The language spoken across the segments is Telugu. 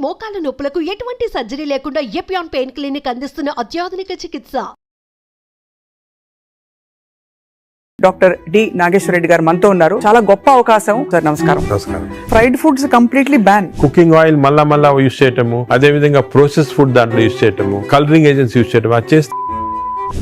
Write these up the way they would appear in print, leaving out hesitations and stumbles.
మోకాల నొప్పులకు ఎటువంటి సర్జరీ లేకుండా ఎపియాన్ పెయిన్ క్లినిక్ అందిస్తున్న అత్యాధునిక చికిత్స. డాక్టర్ డి నాగేశ్వర రెడ్డి గారు మనతో ఉన్నారు. చాలా గొప్ప అవకాశం సార్. నమస్కారం. నమస్కారం. Fried foods completely ban. Cooking oil మళ్ళా యూజ్ చేయటము, అదే విధంగా ప్రాసెస్ ఫుడ్ దాంట్లో యూజ్ చేయటము, కలరింగ్ ఏజెంట్స్ యూజ్ చేయటం, అది చేస్తే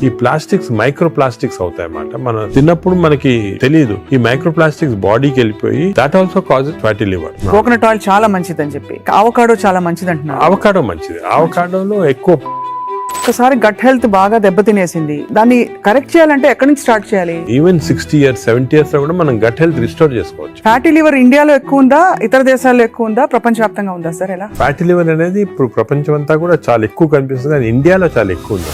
ఈ ప్లాస్టిక్స్ మైక్రో ప్లాస్టిక్స్ అవుతాయి అన్నమాట. మనం తిన్నప్పుడు మనకి తెలియదు ఈ మైక్రో ప్లాస్టిక్స్ బాడీకి వెళ్ళిపోయి that also causes fatty liver. Coconut oil చాలా మంచిది అని చెప్పి, అవకాడో చాలా మంచిది అంటున్నారు. అవకాడో మంచిది. అవకాడోలో ఎక్కువ ఒకసారి గట్ హెల్త్ బాగా దెబ్బతినేసింది, దాన్ని కరెక్ట్ చేయాలంటే ఎక్కడి నుంచి స్టార్ట్ చేయాలి? ఈవెన్ 60 years 70 years లో కూడా మనం గట్ హెల్త్ రిస్టోర్ చేసుకోవచ్చు. ఫ్యాటీ లివర్ ఇండియాలో ఎక్కువ ఉందా, ఇతర దేశాల్లో ఎక్కువ ఉందా, ప్రపంచవ్యాప్తంగా ఉందా సార్? ఎలా? ఫ్యాటీ లివర్ అనేది ఇప్పుడు ప్రపంచం అంతా కూడా చాలా ఎక్కువ కనిపిస్తుంది, కానీ ఇండియాలో చాలా ఎక్కువ ఉంది.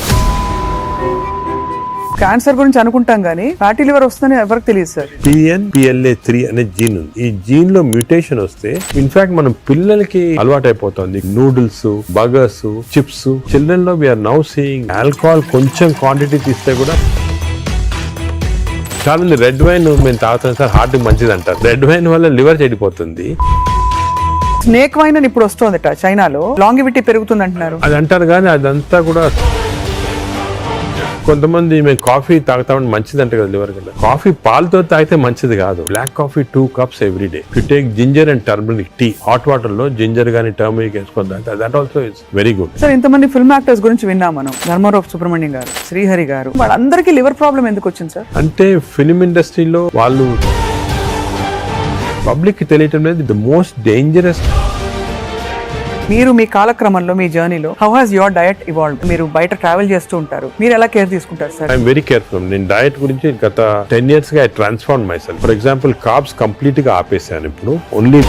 క్యాన్సర్ గురించి అనుకుంటాం కానీ ఫ్యాటీ లివర్ వస్తుందని ఎవరికి తెలియదు సార్. PNPLA3 అనే జీన్ ఉంది. ఈ జీన్ లో మ్యూటేషన్ వస్తే ఇన్ఫాక్ట్ మనం పిల్లలకి అలవాటు అయిపోతుంది నూడిల్స్, బర్గర్స్, చిప్స్. చిల్డ్రన్ లో వీఆర్ నౌ సీయింగ్ ఆల్కహాల్ కొంచెం క్వాంటిటీ తీస్తే కూడా చాలా మంది రెడ్ వైన్ మేము తాగుతాం సార్, హార్ట్ మంచిది అంటారు. రెడ్ వైన్ వల్ల లివర్ చెడిపోతుంది. స్నేక్ వైన్ అని ఇప్పుడు వస్తుందట చైనాలో, లాంగివిటీ పెరుగుతుంది అంటున్నారు. అది అంటారు కానీ అదంతా కూడా కొంతమంది మేము కాఫీ తాగుతామని మంచిది అంటే కదా లివర్ కదా. కాఫీ పాలతో తాగితే మంచిది కాదు. Black coffee 2 cups every day. You take ginger and turmeric tea, hot water లో జింజర్ గానీ టర్మరిక్ వేసుకుంటే that also is very good. Sir ఇంతమంది ఫిల్మ్ యాక్టర్స్ గురించి విన్నాం మనం, ధర్మారావు సుబ్రహ్మణ్యం గారు, శ్రీహరి గారు, వాళ్ళందరికీ లివర్ ప్రాబ్లం ఎందుకు వచ్చింది సార్? అంటే ఫిల్మ్ ఇండస్ట్రీలో వాళ్ళు పబ్లిక్ కి తెలియటం లేదు. The most dangerous. మీరు మీ కాలక్రమంలో మీ జర్నీలో how has your diet evolved? మీరు బయట ట్రావెల్ చేస్తూ ఉంటారు, మీరు ఎలా కేర్ తీసుకుంటారు సార్? I'm very careful. నేను డయట్ గురించి గత 10 years గా I transform my self. For example carbs complete గా ఆపేసాను. ఇప్పుడు ఓన్లీ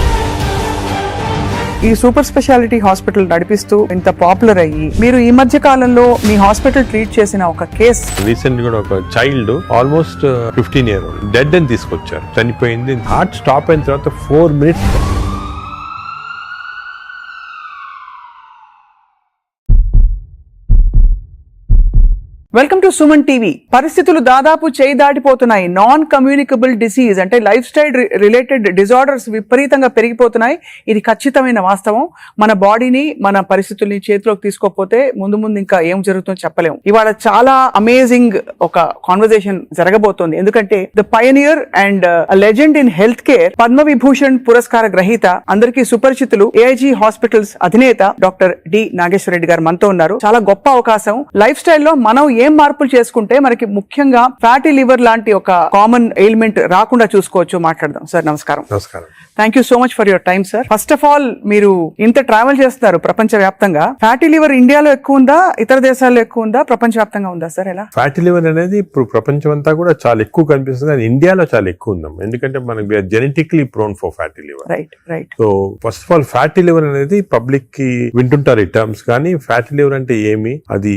ఈ సూపర్ స్పెషాలిటీ హాస్పిటల్ నడిపిస్తూ ఇంత పాపులర్ అయ్యి మీరు ఈ మధ్య కాలంలో మీ హాస్పిటల్ ట్రీట్ చేసిన ఒక కేస్, రీసెంట్ గా ఒక child almost 15 years old dead అని తీసుకొచ్చారు, చనిపోయింది. హార్ట్ స్టాప్ అయిన తర్వాత 4 minutes. Welcome to Suman TV. పరిస్థితులు దాదాపు చేయి దాటిపోతున్నాయి. నాన్ కమ్యూనికబుల్ డిసీజ్ అంటే లైఫ్ స్టైల్ రిలేటెడ్ డిజార్డర్స్ విపరీతంగా పెరిగిపోతున్నాయి. ఇది ఖచ్చితమైన వాస్తవం. మన బాడీని, మన పరిస్థితుల్ని చేతిలోకి తీసుకోకపోతే ముందు ఇంకా ఏం జరుగుతుందో చెప్పలేము. ఇవాళ చాలా అమేజింగ్ ఒక కాన్వర్సేషన్ జరగబోతోంది. ఎందుకంటే the pioneer and legend in health care, Padma Vibhushan పురస్కార గ్రహీత, అందరికీ సుపరిచితులు, AIG హాస్పిటల్స్ అధినేత డాక్టర్ డి నాగేశ్వర రెడ్డి గారు మనతో ఉన్నారు. చాలా గొప్ప అవకాశం. లైఫ్ స్టైల్లో మనం ఏం మార్పులు చేసుకుంటే మనకి ముఖ్యంగా ఫ్యాటీ లివర్ లాంటి ఒక కామన్ ఎయిల్మెంట్ రాకుండా చూసుకోవచ్చు. మాట్లాడదాం సార్. నమస్కారం. నమస్కారం. Thank you so much for your time sir. First of all, మీరు ఇంత ట్రావెల్ చేస్తున్నారు ప్రపంచ వ్యాప్తంగా. ఫ్యాటీ లివర్ ఇండియాలో ఎక్కువ ఉందా, ఇతర దేశాల్లో ఎక్కువ ఉందా, ప్రపంచ వ్యాప్తంగా ఉందా సార్? ఎలా? ఫ్యాటీ లివర్ అనేది ఇప్పుడు ప్రపంచం అంతా కూడా చాలా ఎక్కువ కనిపిస్తుంది, కానీ ఇండియాలో చాలా ఎక్కువ ఉందాం. ఎందుకంటే మనకి genetically prone for fatty liver. Right. So first of all fatty liver అనేది పబ్లిక్ కి వింటుంటారు ఈ టర్మ్స్, కానీ ఫ్యాటీ లివర్ అంటే ఏమి, అది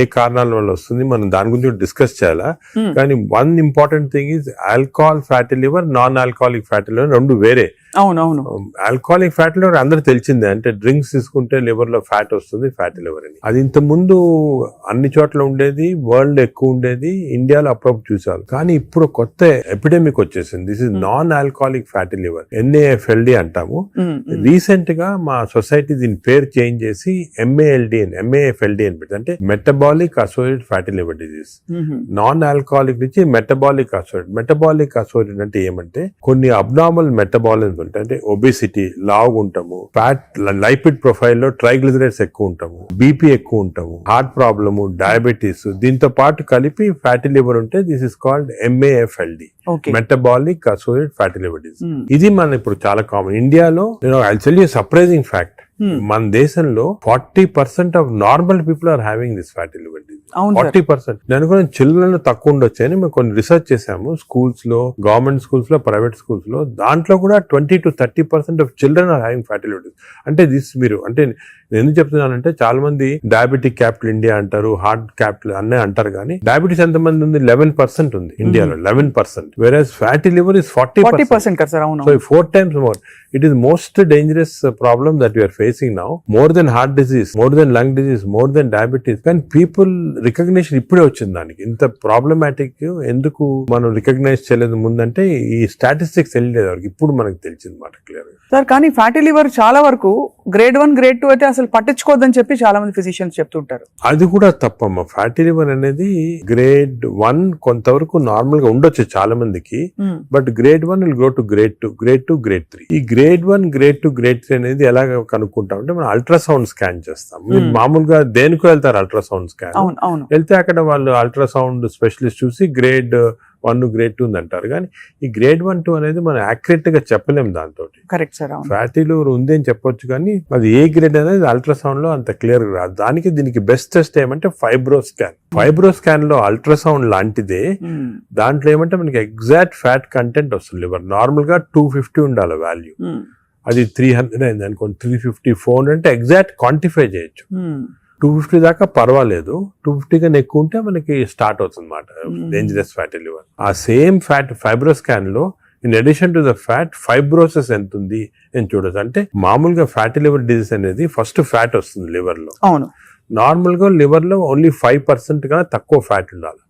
ఏ కారణాల వల్ల వస్తుంది, మనం దాని గురించి డిస్కస్ చేయాలా. కానీ one important thing is alcohol fatty liver, non alcoholic fatty liver రెండు వేరే. అవునవును. ఆల్కహాలిక్ ఫ్యాటీ లివర్ అందరూ తెలిసిందే, అంటే డ్రింక్స్ తీసుకుంటే లివర్ లో ఫ్యాట్ వస్తుంది, ఫ్యాటీ లివర్ అని. అది ఇంత ముందు అన్ని చోట్ల ఉండేది, వరల్డ్ ఎక్కువ ఉండేది, ఇండియాలో అప్పుడప్పుడు చూసారు. కానీ ఇప్పుడు కొత్త ఎపిడెమిక్ వచ్చేసింది. This is non alcoholic fatty liver, NAFLD అంటాము. రీసెంట్ గా మా సొసైటీ దీని పేరు చేంజ్ చేసి MAFLD అని పెట్టి, అంటే metabolic associated fatty liver disease. Non alcoholic నుంచి మెటబాలిక్ అసోసియేటెడ్. మెటబాలిక్ అసోసియేటెడ్ అంటే ఏమంటే కొన్ని అబ్నార్మల్ మెటబాలిజం ఉంటాయి, అంటే ఒబేసిటీ, లావు ఉంటాము, ఫ్యాట్, లైపిడ్ ప్రొఫైల్ లో ట్రైగ్లిజరైడ్స్ ఎక్కువ ఉంటాము, BP ఎక్కువ ఉంటాము, హార్ట్ ప్రాబ్లము, డయాబెటీస్, దీంతో పాటు కలిపి ఫ్యాటీ లివర్ ఉంటే this is called MAFLD, metabolic associated fatty liver disease. ఇది మన ఇప్పుడు చాలా కామన్. ఇండియాలో I tell you surprising fact, మన దేశంలో 40% of normal people are having this fatty liver disease. 40%. నేను కూడా చిల్డ్రన్ లో తక్కువ ఉండొచ్చు అని మేము కొన్ని రీసెర్చ్ చేసాము. స్కూల్స్ లో, గవర్నమెంట్ స్కూల్స్ లో, ప్రైవేట్ స్కూల్స్ లో, దాంట్లో కూడా 20 to 30% of children are having fatty liver disease. అంటే దిస్ మీరు అంటే నేను ఎందుకు చెప్తున్నానంటే చాలా మంది డయాబెటిక్ క్యాపిటల్ ఇండియా అంటారు, హార్ట్ క్యాపిటల్ అన్నీ అంటారు, కానీ డయాబెటీస్ ఎంతమంది ఉంది? 11% ఉంది ఇండియాలో, 11%. Whereas fatty liver is 40%. So 4 times more. It is most dangerous problem that we are facing now. More than heart disease, more than lung disease, more than diabetes. When people recognition ఇప్పుడే వచ్చింది దానికి. ఇంత ప్రాబ్లమాటిక్ ఎందుకు మనం రికగ్నైజ్ చేయలేదు ముందంటే ఈ స్టాటిస్టిక్స్ తెలియలేదు వరకు, ఇప్పుడు మనకు తెలిసింది మాట క్లియర్ గా. సార్ కానీ ఫ్యాటీ లివర్ చాలా వరకు గ్రేడ్ 1 గ్రేడ్ 2 అయితే అసలు పట్టించుకోవద్దని చెప్పి చాలా మంది ఫిజిషియన్స్ చెప్తుంటారు. అది కూడా తప్పమ్మా. ఫ్యాటీ లివర్ అనేది గ్రేడ్ 1 కొంతవరకు నార్మల్ గా ఉండొచ్చు చాలా మందికి, but grade 1 will go to grade 2, grade 2, grade 3. ఈ గ్రేడ్ 1, గ్రేడ్ 2, గ్రేడ్ 3 అనేది ఎలా కనుక్కుంటాం అంటే మనం అల్ట్రాసౌండ్ స్కాన్ చేస్తాం. మీరు మామూలుగా దేనికో వెళ్తారు అల్ట్రాసౌండ్ స్కాన్, వెళ్తే అక్కడ వాళ్ళు అల్ట్రాసౌండ్ స్పెషలిస్ట్ చూసి గ్రేడ్ 1, గ్రేడ్ 2 అంటారు. కానీ ఈ గ్రేడ్ 1, 2 అనేది మనం యాక్యురేట్ గా చెప్పలేము దాంతో. Correct sir. ఫ్యాటీ లివర్ ఉంది అని చెప్పొచ్చు కానీ అది ఏ గ్రేడ్ అనేది అల్ట్రాసౌండ్ లో అంత క్లియర్ గా రాదు. దీనికి బెస్ట్ టెస్ట్ ఏమంటే ఫైబ్రో స్కాన్. ఫైబ్రో స్కాన్ లో అల్ట్రాసౌండ్ లాంటిదే, దాంట్లో ఏమంటే మనకి ఎగ్జాక్ట్ ఫ్యాట్ కంటెంట్ వస్తుంది. లివర్ నార్మల్ గా 250 ఉండాలి వాల్యూ, అది 300 అయింది అనుకోండి, 350, 400 అంటే ఎగ్జాక్ట్ క్వాంటిఫై చేయొచ్చు. 250 దాకా పర్వాలేదు, 250 కన్నా ఎక్కువ ఉంటే మనకి స్టార్ట్ అవుతుంది అన్నమాట డేంజరస్ ఫ్యాటీ లివర్. ఆ సేమ్ ఫ్యాట్ ఫైబ్రో స్కాన్ లో in addition to the fat fibrosis ఎంత ఉంది అని చూడొచ్చు. అంటే మామూలుగా ఫ్యాటీ లివర్ డిజీజ్ అనేది ఫస్ట్ ఫ్యాట్ వస్తుంది లివర్ లో. అవును, నార్మల్ గా లివర్ లో ఓన్లీ 5% కన్నా తక్కువ ఫ్యాట్ ఉండాలి.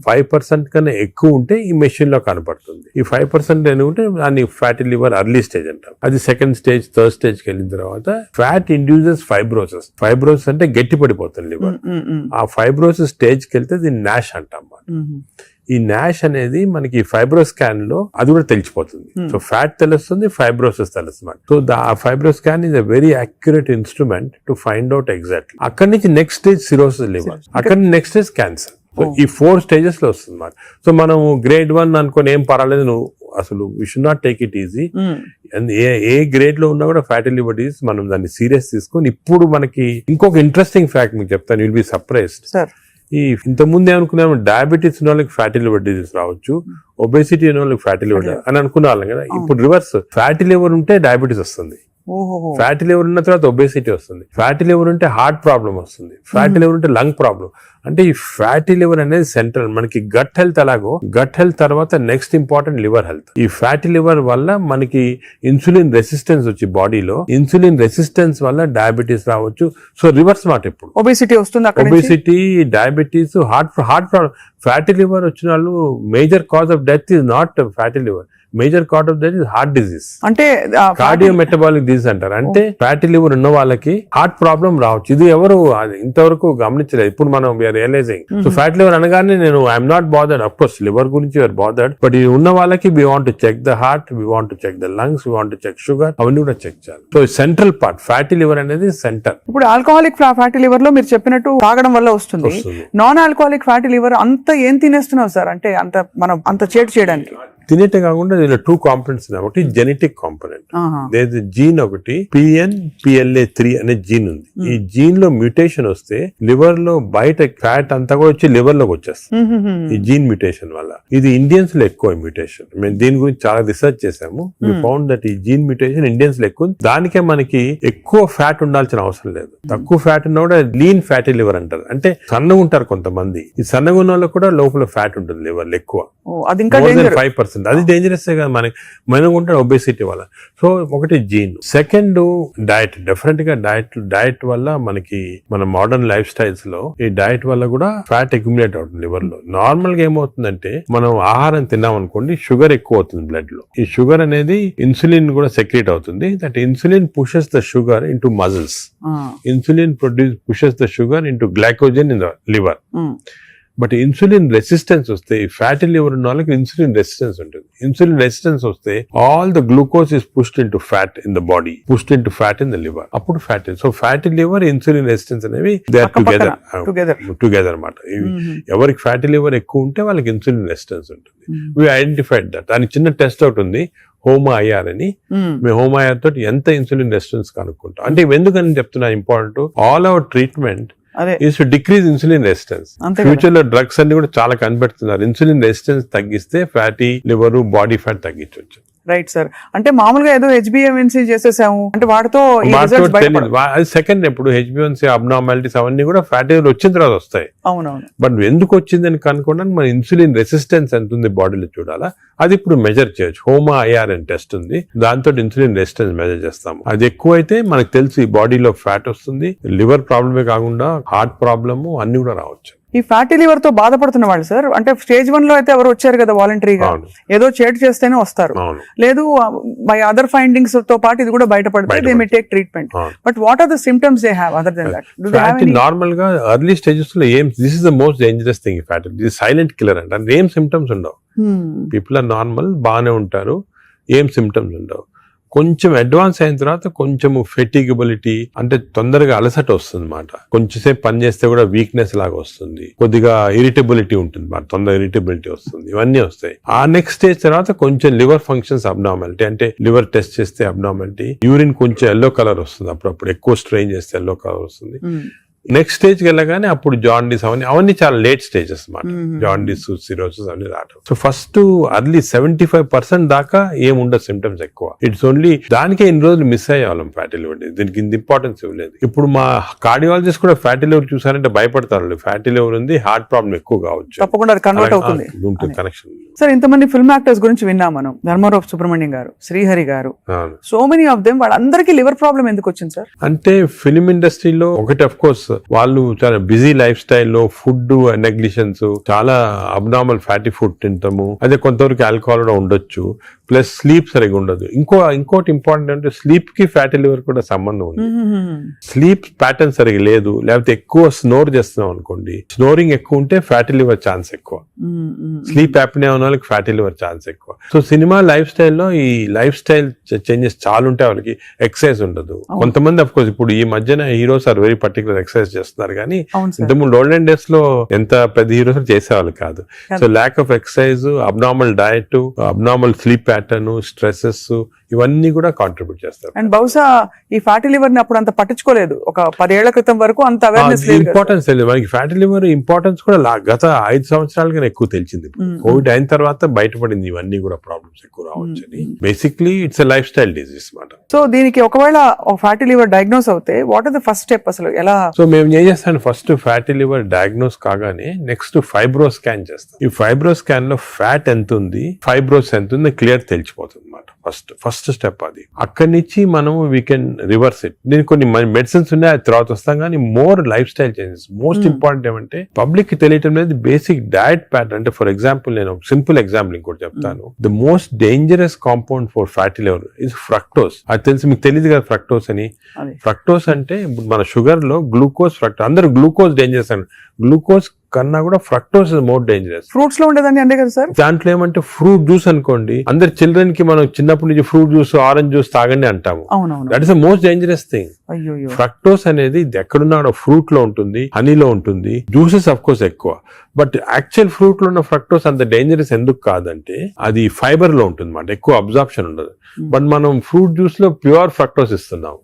5% కన్నా ఎక్కువ ఉంటే ఈ మెషిన్ లో కనపడుతుంది. ఈ 5% అని ఉంటే దాన్ని ఫ్యాటీ లివర్ అర్లీ స్టేజ్ అంటాం. అది సెకండ్ స్టేజ్, థర్డ్ స్టేజ్ కి వెళ్ళిన తర్వాత ఫ్యాట్ ఇండ్యూసెస్ ఫైబ్రోసిస్. ఫైబ్రోసిస్ అంటే గట్టి పడిపోతుంది లివర్. ఆ ఫైబ్రోసిస్ స్టేజ్ కి వెళ్తే దీన్ని నాష్ అంటాం. ఈ నాష్ అనేది మనకి ఫైబ్రో స్కాన్ లో అది కూడా తెలిసిపోతుంది. సో ఫ్యాట్ తెలుస్తుంది, ఫైబ్రోసిస్ తెలుస్తుంది. సో ఆ fibro scan is a very accurate instrument to find out exactly. అక్కడి నుంచి నెక్స్ట్ స్టేజ్ సిరోసిస్ లివర్, అక్కడి నుంచి నెక్స్ట్ స్టేజ్ క్యాన్సర్. సో ఈ 4 స్టేజెస్ లో వస్తుంది అన్నమాట. సో మనం గ్రేడ్ 1 అనుకుని ఏం పర్వాలేదు, నువ్వు అసలు we should not take it easy. A grade లో ఉన్నా కూడా ఫ్యాటీ లివర్ డిసీజ్ మనం దాన్ని సీరియస్ తీసుకొని, ఇప్పుడు మనకి ఇంకొక ఇంట్రెస్టింగ్ ఫ్యాక్ట్ మీకు చెప్తాను, విల్ బి సర్ప్రైజ్డ్. ఈ ఇంత ముందు ఏమనుకున్నాము, డయాబెటీస్ ఉన్న వాళ్ళకి ఫ్యాటీ లివర్ డిసీజ్ రావచ్చు, ఒబేసిటీ ఉన్న వాళ్ళకి ఫ్యాటీ లివర్ అని అనుకునే వాళ్ళం కదా. ఇప్పుడు రివర్స్, ఫ్యాటీ లివర్ ఉంటే డయాబెటీస్ వస్తుంది, ఫ్యాటీ లివర్ ఉన్న తర్వాత ఒబేసిటీ వస్తుంది, ఫ్యాటీ లివర్ ఉంటే హార్ట్ ప్రాబ్లం వస్తుంది, ఫ్యాటీ లివర్ ఉంటే లంగ్ ప్రాబ్లం. అంటే ఈ ఫ్యాటీ లివర్ అనేది సెంట్రల్. మనకి గట్ హెల్త్ ఎలాగో, గట్ హెల్త్ తర్వాత నెక్స్ట్ ఇంపార్టెంట్ లివర్ హెల్త్. ఈ ఫ్యాటీ లివర్ వల్ల మనకి ఇన్సులిన్ రెసిస్టెన్స్ వచ్చి బాడీలో, ఇన్సులిన్ రెసిస్టెన్స్ వల్ల డయాబెటీస్ రావచ్చు. సో రివర్స్ మాట, ఇప్పుడు ఒబేసిటీ వస్తుంది, obesity, diabetes, heart problem. Fatty liver వచ్చిన వాళ్ళు major cause of death is not fatty liver, major cause of death is heart disease, cardio metabolic disease అంటారు. అంటే ఫ్యాటీ లివర్ ఉన్న వాళ్ళకి హార్ట్ ప్రాబ్లం రావచ్చు. ఇది ఎవరు ఇంతవరకు గమనించలేదు, ఇప్పుడు మనం రియలైజింగ్. సో ఫ్యాటీ లివర్ అనగానే నేను I'm not bothered, of course liver గురించి యూఆర్ బాదర్డ్, బట్ ఇది ఉన్న వాళ్ళకి we want to check the heart, we want to check the lungs, we want to check sugar, అవన్నీ కూడా చెక్ చేయాలి. So central part fatty liver అనేది సెంటర్. ఇప్పుడు ఆల్కహాలిక్ ఫ్యాటీ లివర్ లో మీరు చెప్పినట్టు తాగడం వల్ల వస్తుంది. నాన్ ఆల్కహాలిక్ ఫ్యాటీ లివర్ అంత ఏం తినేస్తున్నావు సార్, అంటే అంత మనం అంత చేటు చేయడానికి? తినేటే కాకుండా దీనిలో 2 కాంపోనెంట్స్ ఉన్నాయి. ఒకటి జెనెటిక్ కాంపోనెంట్, జీన్ ఒకటి PNPLA3 అనే జీన్ ఉంది. ఈ జీన్ లో మ్యూటేషన్ వస్తే లివర్ లో బయట ఫ్యాట్ అంతా కూడా వచ్చి లివర్ లోకి వచ్చేస్తుంది ఈ జీన్ మ్యూటేషన్ వల్ల. ఇది ఇండియన్స్ లో ఎక్కువ మ్యూటేషన్. మేము దీని గురించి చాలా రీసెర్చ్ చేసాము. వి ఫౌండ్ దట్ ఈ జీన్ మ్యూటేషన్ ఇండియన్స్ లో ఎక్కువ. దానికే మనకి ఎక్కువ ఫ్యాట్ ఉండాల్సిన అవసరం లేదు. తక్కువ ఫ్యాట్ ఉన్నా కూడా లీన్ ఫ్యాటీ లివర్ అంటారు. అంటే సన్నగా ఉంటారు కొంతమంది, ఈ సన్నగా ఉన్న వాళ్ళకి కూడా లోపల ఫ్యాట్ ఉంటుంది లివర్ ఎక్కువ, 5%. అది డేంజరస్ గా మనకు ఉంటుంది ఒబేసిటీ వల్ల. సో ఒకటి జీన్. Second diet. డెఫినెట్ గా డైట్ వల్ల మనకి మన మోడర్న్ లైఫ్ స్టైల్స్ లో ఈ డైట్ వల్ల కూడా ఫ్యాట్ అక్యుములేట్ అవుతుంది లివర్ లో. నార్మల్ గా ఏమవుతుందంటే మనం ఆహారం తిన్నాం అనుకోండి, షుగర్ ఎక్కువ అవుతుంది బ్లడ్ లో. ఈ షుగర్ అనేది ఇన్సులిన్ కూడా సెక్రేట్ అవుతుంది. That insulin pushes the sugar into muscles. Insulin pushes the sugar into glycogen in the liver. But insulin resistance వస్తే, ఫ్యాటీ లివర్ ఉన్న వాళ్ళకి ఇన్సులిన్ రెసిస్టెన్స్ ఉంటుంది. ఇన్సులిన్ రెసిస్టెన్స్ వస్తే all the glucose is pushed into fat in the body, pushed into fat in the liver. అప్పుడు fatty. So fatty liver, insulin resistance అనేవి దే ఆర్ టుగెదర్ అన్నమాట. ఎవరికి ఫ్యాటీ లివర్ ఎక్కువ ఉంటే వాళ్ళకి ఇన్సులిన్ రెసిస్టెన్స్ ఉంటుంది. We identified that. దానికి చిన్న టెస్ట్ అవుట్ ఉంది, HOMA-IR అని. మేము HOMA-IR తోటి ఎంత ఇన్సులిన్ రెసిస్టెన్స్ కనుక్కుంటాం. అంటే ఎందుకని చెప్తున్నా important, all our treatment is to decrease insulin resistance. Future లో డ్రగ్స్ అన్ని కూడా చాలా కనిపెడుతున్నారు. ఇన్సులిన్ రెసిస్టెన్స్ తగ్గిస్తే ఫ్యాటీ లివర్, బాడీ ఫ్యాట్ తగ్గించవచ్చు. Right sir. అంటే మామూలుగా ఏదో HbA1c చేసేసాము అంటే వాటితో అది సెకండ్. ఇప్పుడు HbA1c అబ్నార్మాలిటీస్ అవన్నీ కూడా ఫ్యాటీ లివర్ వచ్చిన తర్వాత వస్తాయి. అవునవును. బట్ ఎందుకు వచ్చిందని కనుక్కోవడానికి మన ఇన్సులిన్ రెసిస్టెన్స్ ఎంత ఉంది బాడీలో చూడాలా. అది ఇప్పుడు మెజర్ చేయొచ్చు. HOMA-IR అని టెస్ట్ ఉంది, దాంతో ఇన్సులిన్ రెసిస్టెన్స్ మెజర్ చేస్తాము. అది ఎక్కువ అయితే మనకు తెలుసు ఈ బాడీలో ఫ్యాట్ వస్తుంది. లివర్ ప్రాబ్లమే కాకుండా హార్ట్ ప్రాబ్లము అన్ని కూడా రావచ్చు. ఈ ఫ్యాటీ లివర్ తో బాధపడుతున్న వాళ్ళు సార్, అంటే స్టేజ్ 1 లో అయితే ఎవరు వచ్చారు కదా వాలంటరీగా, అవును. ఏదో చేటు చేస్తేనే వస్తారు, అవును. లేదు బై అదర్ ఫైండింగ్స్ తో పాటు ఇది కూడా బయటపడితే దే మే టేక్ ట్రీట్మెంట్. అవును. But what are the symptoms they have other than that? Do they have any? Normal గా ఎర్లీ స్టేజెస్ లో ఏం, this is the most dangerous thing fatty, ఇది సైలెంట్ కిల్లర్ అంట. అంటే ఏం సిమ్టమ్స్ ఉండవు, పీపుల్ ఆర్ నార్మల్, బాగానే ఉంటారు, ఏం సిమ్టమ్స్ ఉండవు. కొంచెం అడ్వాన్స్ అయిన తర్వాత కొంచెం ఫెటిగబిలిటీ, అంటే తొందరగా అలసట వస్తుంది అన్నమాట. కొంచెంసేపు పని చేస్తే కూడా వీక్నెస్ లాగా వస్తుంది, కొద్దిగా ఇరిటబిలిటీ ఉంటుంది అన్నమాట, తొందరగా ఇరిటబిలిటీ వస్తుంది, ఇవన్నీ వస్తాయి. ఆ నెక్స్ట్ స్టేజ్ తర్వాత కొంచెం లివర్ ఫంక్షన్స్ అబ్నార్మాలిటీ, అంటే లివర్ టెస్ట్ చేస్తే అబ్నార్మాలిటీ, యూరిన్ కొంచెం ఎల్లో కలర్ వస్తుంది, అప్పుడప్పుడు ఎక్కువ స్ట్రెయిన్ చేస్తే ఎల్లో కలర్ వస్తుంది. నెక్స్ట్ స్టేజ్కి వెళ్ళగానే అప్పుడు జాండీస్ అవన్నీ చాలా లేట్ స్టేజెస్ అన్నమాట. జాండీస్, సిరోసిస్ అవన్నీ రావడం. సో ఫస్ట్ అర్లీ 75% దాకా ఏముండదు సిమ్టమ్స్ ఎక్కువ. ఇట్స్ ఓన్లీ దానికే ఇన్ని రోజులు మిస్ అయ్యేవాళ్ళం ఫ్యాటీ లివర్, దీనికి ఇంత ఇంపార్టెన్స్ ఇవ్వలేదు. ఇప్పుడు మా కార్డియాలజిస్ట్ కూడా ఫ్యాటీ లివర్ చూసారంటే భయపడతారు, ఫ్యాటీ లివర్ ఉంది, హార్ట్ ప్రాబ్లం ఎక్కువ కావచ్చు, తప్పకుండా కన్వర్ట్ అవుతుంది కనెక్షన్. సార్ ఇంతమంది ఫిల్మ్ యాక్టర్స్ గురించి విన్నాం మనం, ధర్మారావు సుబ్రహ్మణ్యం గారు, శ్రీహరి గారు, సో మెనీ ఆఫ్ దెమ్, వాళ్ళందరికీ లివర్ ప్రాబ్లం ఎందుకు వచ్చింది సార్? అంటే ఫిల్మ్ ఇండస్ట్రీలో ఒకటి అఫ్ కోర్స్ వాళ్ళు చాలా బిజీ లైఫ్ స్టైల్లో ఫుడ్ నెగ్లిజెన్స్, చాలా అబ్నార్మల్ ఫ్యాటీ ఫుడ్ తింటాము, అదే కొంతవరకు ఆల్కహాల్ కూడా ఉండొచ్చు, ప్లస్ స్లీప్ సరిగా ఉండదు. ఇంకోటి ఇంపార్టెంట్ అంటే స్లీప్ కి ఫ్యాటీ లివర్ కూడా సంబంధం ఉంది. స్లీప్ ప్యాటర్న్ సరిగా లేదు, లేకపోతే ఎక్కువ స్నోర్ చేస్తున్నాం అనుకోండి, స్నోరింగ్ ఎక్కువ ఉంటే ఫ్యాటీ లివర్ ఛాన్స్ ఎక్కువ, స్లీప్ యాప్నియా ఉన్న వాళ్ళకి ఫ్యాటీ లివర్ ఛాన్స్ ఎక్కువ. సో సినిమా లైఫ్ స్టైల్లో ఈ లైఫ్ స్టైల్ చేంజెస్ చాలా ఉంటాయి, వాళ్ళకి ఎక్సర్సైజ్ ఉండదు. కొంతమంది అఫ్ కోర్స్ ఇప్పుడు ఈ మధ్యన heroes are very particular exercise చేస్తున్నారు, కానీ ఇంతకుముందు ఓల్డెన్ డేస్ లో ఎంత పెద్ద హీరోస్ చేసేవాళ్ళు కాదు. So lack of exercise, abnormal diet, abnormal sleep pattern, stresses, ఇవన్నీ కూడా కాంట్రిబ్యూట్ చేస్తారు. అండ్ బహుశా ఈ ఫ్యాటీ లివర్ ని అప్పుడు అంత పట్టించుకోలేదు, ఒక 10 ఏళ్ల క్రితం వరకు అంత అవేర్నెస్ లేదు, ఇంపార్టెన్స్ తెలియదు మనకి. ఫ్యాటీ లివర్ ఇంపార్టెన్స్ కూడా గత 5 సంవత్సరాలుగా ఎక్కువ తెలిసింది. కోవిడ్ అయిన తర్వాత బయటపడింది ఇవన్నీ కూడా ప్రాబ్లమ్స్ ఎక్కువ రావచ్చు అని. Basically it's a lifestyle disease మాట. సో దీనికి ఒకవేళ ఫ్యాటీ లివర్ డయాగ్నోస్ అవుతే what are the first step అసలు ఎలా? సో మేము ఏం చేస్తాను, ఫస్ట్ ఫ్యాటీ లివర్ డయాగ్నోస్ కాగానే నెక్స్ట్ ఫైబ్రో స్కాన్ చేస్తాం. ఈ ఫైబ్రో స్కాన్ లో ఫ్యాట్ ఎంత ఉంది, ఫైబ్రోస్ ఎంత ఉంది క్లియర్ తెలిసిపోతుంది అన్నమాట. ఫస్ట్ స్టెప్ అది. అక్కడి నుంచి మనం వీ కెన్ రివర్స్ ఇట్. దీనికి కొన్ని మెడిసిన్స్ ఉన్నాయి, అది తర్వాత వస్తాం, కానీ more life style changes. Most important ఏమంటే పబ్లిక్ కి తెలియటం లేదు బేసిక్ డయట్ ప్యాటర్న్. అంటే ఫర్ ఎగ్జాంపుల్ నేను సింపుల్ ఎగ్జాంపుల్ ఇంకోటి చెప్తాను. The most dangerous compound for fatty liver is fructose. అది తెలిసి మీకు తెలియదు కదా ఫ్రక్టోస్ అని. ఫ్రక్టోస్ అంటే మన షుగర్ లో గ్లూకోజ్, ఫ్రక్టోస్. అందరూ గ్లూకోజ్ డేంజరస్ అని, గ్లూకోజ్ కన్నా కూడా fructose is more dangerous. Fruits లో ఉండేదాన్ని అంటే కదా సార్. దాంట్లో ఏమంటే ఫ్రూట్ జ్యూస్ అనుకోండి, అందరు చిల్డ్రన్ కి మనం చిన్నప్పటి నుంచి ఫ్రూట్ జ్యూస్, ఆరెంజ్ జ్యూస్ తాగండి అంటాము. That is the most dangerous thing. Fructose అనేది ఎక్కడున్నా ఫ్రూట్ లో ఉంటుంది, హనీలో ఉంటుంది, జ్యూసెస్ అఫ్ కోర్స్ ఎక్కువ. బట్ యాక్చువల్ ఫ్రూట్ లో ఉన్న ఫ్రక్టోస్ అంత డేంజరస్ ఎందుకు కాదంటే అది ఫైబర్ లో ఉంటుంది అన్నమాట, ఎక్కువ అబ్జార్ప్షన్ ఉండదు. బట్ మనం ఫ్రూట్ జ్యూస్ లో ప్యూర్ ఫ్రక్టోస్ ఇస్తున్నాం.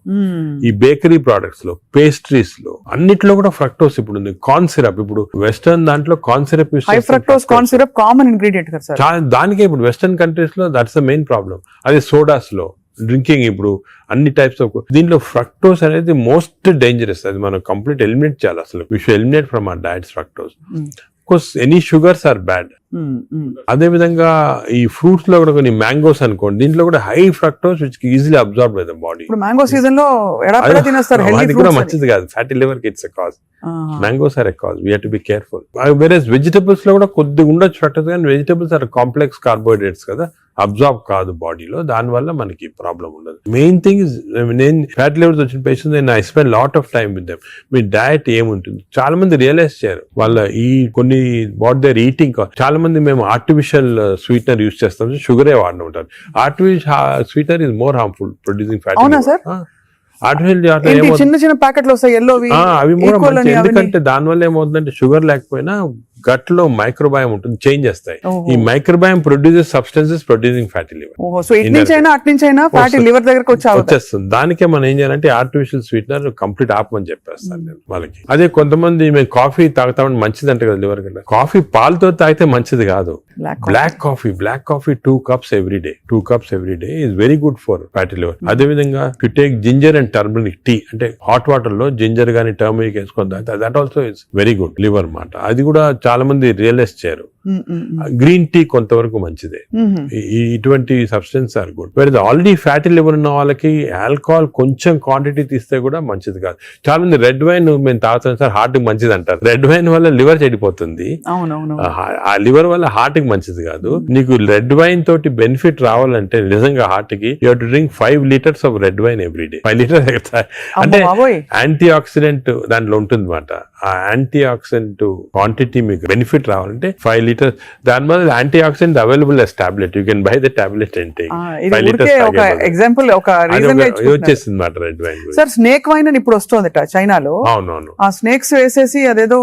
ఈ బేకరీ ప్రొడక్ట్స్ లో, పేస్ట్రీస్ లో, అన్నిట్లో కూడా ఫ్రక్టోస్ ఇప్పుడు ఉంది. కార్న్ సిరప్, ఇప్పుడు వెస్టర్న్ దాంట్లో కార్న్ సిరప్ యూస్ చేస్తారు. Fructose corn syrup common ingredient కదా సార్. దానికే ఇప్పుడు వెస్టర్న్ కంట్రీస్ లో దట్స్ ద మెయిన్ ప్రాబ్లం. అదే సోడాస్ లో, డ్రింకింగ్, ఇప్పుడు అన్ని టైప్స్ ఆఫ్ దీంట్లో ఫ్రక్టోస్ అనేది మోస్ట్ డేంజరస్. అది మనం కంప్లీట్ ఎలిమినేట్ చేయాలి అసలు. We should eliminate from our diets fructose. Course any sugars are bad. అదే విధంగా ఈ ఫ్రూట్స్ లో కూడా కొన్ని మ్యాంగోస్ అనుకోండి, దీంట్లో కూడా high fructose which easily absorb by the body. ఇప్పుడు మ్యాంగో సీజన్ లో అది కూడా మంచిది కాదు, ఫ్యాటీ లివర్ కి it's a cause. Mangoes are a cause, we have to be careful. Whereas vegetables లో కూడా కొద్దిగా ఉండొచ్చు ఫ్రక్టోస్, కానీ వెజిటబుల్స్ ఆర్ కాంప్లెక్స్ కార్బోహైడ్రేట్స్ కదా, అబ్జార్బ్ కాదు బాడీలో, దాని వల్ల మనకి ప్రాబ్లం ఉండదు. మెయిన్ థింగ్ ఇస్, నేను ఫ్యాటీ లివర్స్ వచ్చిన పేషెంట్స్ నేను I spend lot of time with them. Me diet ఏముంటుంది చాలా మంది రియలైజ్ చేయరు, వాళ్ళ ఈ కొన్ని వాట్ దేర్ ఈటింగ్. చాలా మంది మేము ఆర్టిఫిషియల్ స్వీట్నర్ యూస్ చేస్తాం, షుగరే వాడిన ఉంటారు. Artificial sweetener is more harmful producing fatty. చిన్న చిన్న ప్యాకెట్లు వస్తాయి ఎల్లోవి, అవి కూడా ఎందుకంటే దానివల్ల ఏమవుతుందంటే షుగర్ లేకపోయినా గట్ లో మైక్రోబయామ్ ఉంటుంది, చేంజ్ చేస్తాయి. ఈ microbiome produces substances producing fatty liver. So ఇట్నుంచైనా అట్నుంచైనా ఫ్యాటీ లివర్ దగ్గరకు వచ్చేస్తుంది. దానికే మనం ఏం చేయాలంటే ఆర్టిఫిషియల్ స్వీట్నర్ కంప్లీట్ ఆపమని చెప్పేస్తాను నేను వాళ్ళకి. అదే కొంతమంది మేము కాఫీ తాగుతామని మంచిది అంటే కదా లివర్ కంటే. కాఫీ పాలతో తాగితే మంచిది కాదు. Black coffee 2 cups every day. 2 cups every day is very good for fatty liver. అదే విధంగా you take ginger and turmeric tea, అంటే హాట్ వాటర్ లో జింజర్ గానీ టర్మరిక్ వేసుకొని తాగితే that also is very good liver మాట. అది కూడా చాలా మంది రియలైజ్ చేయరు. గ్రీన్ టీ కొంతవరకు మంచిదే. ఇటువంటి సబ్స్టెన్స్ ఆర్ గుడ్. వేరే ఆల్రెడీ ఫ్యాటీ లివర్ ఉన్న వాళ్ళకి ఆల్కహాల్ కొంచెం క్వాంటిటీ తీస్తే కూడా మంచిది కాదు. చాలా మంది రెడ్ వైన్ మేము తాగుతాం సార్, హార్ట్ కి మంచిది అంటారు. రెడ్ వైన్ వల్ల లివర్ చెడిపోతుంది, ఆ లివర్ వల్ల హార్ట్ కి మంచిది కాదు. నీకు రెడ్ వైన్ తోటి బెనిఫిట్ రావాలంటే నిజంగా హార్ట్ కి you have to drink 5 liters of red wine every day. 5 liters అంటే యాంటీ ఆక్సిడెంట్ దాంట్లో ఉంటుంది అన్నమాట. ఆ యాంటీ ఆక్సిడెంట్ క్వాంటిటీ మీకు బెనిఫిట్ రావాలంటే 5 liters. దాని వల్ల anti oxidant available as tablet. You can buy the tablet and take 5 liters. ఒక ఎగ్జాంపుల్, ఒక రీజన్ వచ్చేసింది అన్నమాట red wine. Sir snake wine అని ఇప్పుడు వస్తుందట చైనాలో. అవునవును, ఆ స్నేక్స్ వేసేసి అదేదో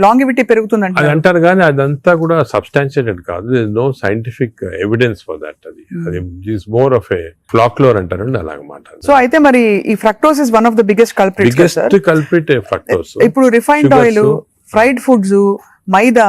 లాంగివిటీ పెరుగుతుందంట అది అంటారు, కానీ అదంతా కూడా సబ్స్టాన్షియేటెడ్ కాదు. No scientific evidence for that. అది is more of a folklore అంటారు అలాగమాట. సో అయితే మరి ఈ fructose is one of the biggest culprit fructose. ఇప్పుడు refined oil, fried foods, maida,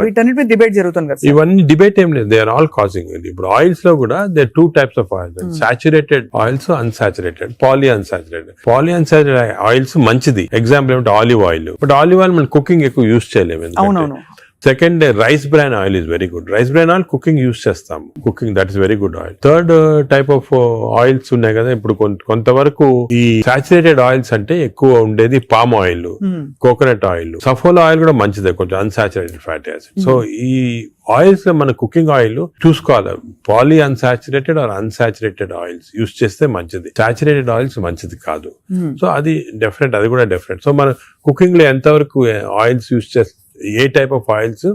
వీటన్నిటి డిబేట్ జరుగుతుంది కదా. ఇవన్నీ డిబేట్ ఏం లేదు, దే ఆర్ ఆల్ కాజింగ్. ఇప్పుడు ఆయిల్స్ లో కూడా they 2 types of oils, saturated oils, unsaturated, polyunsaturated oils మంచిది. ఎగ్జాంపుల్ ఏమంటే olive oil. But olive oil మనం కుకింగ్ ఎక్కువ యూజ్ చేయలేము. అవునవును. Second, rice bran oil is very good. Rice bran oil cooking use చేస్తాం, cooking that is very good oil. Third type of oils ఉన్నాయి కదా ఇప్పుడు కొంతవరకు. ఈ సాచురేటెడ్ ఆయిల్స్ అంటే ఎక్కువ ఉండేది palm oil, coconut oil, Saffola oil కూడా మంచిదే, కొంచెం అన్సాచురేటెడ్ ఫ్యాటీ యాసిడ్. సో ఈ ఆయిల్స్ లో మన కుకింగ్ ఆయిల్ చూసుకోవాలి, polyunsaturated or unsaturated oils use చేస్తే మంచిది. సాచురేటెడ్ ఆయిల్స్ మంచిది కాదు. సో అది డెఫినెట్, అది కూడా డెఫినెట్. సో మన కుకింగ్ లో ఎంతవరకు ఆయిల్స్ యూజ్ చేస్తే, ఏ టైప్ ఆఫ్ ఆయిల్స్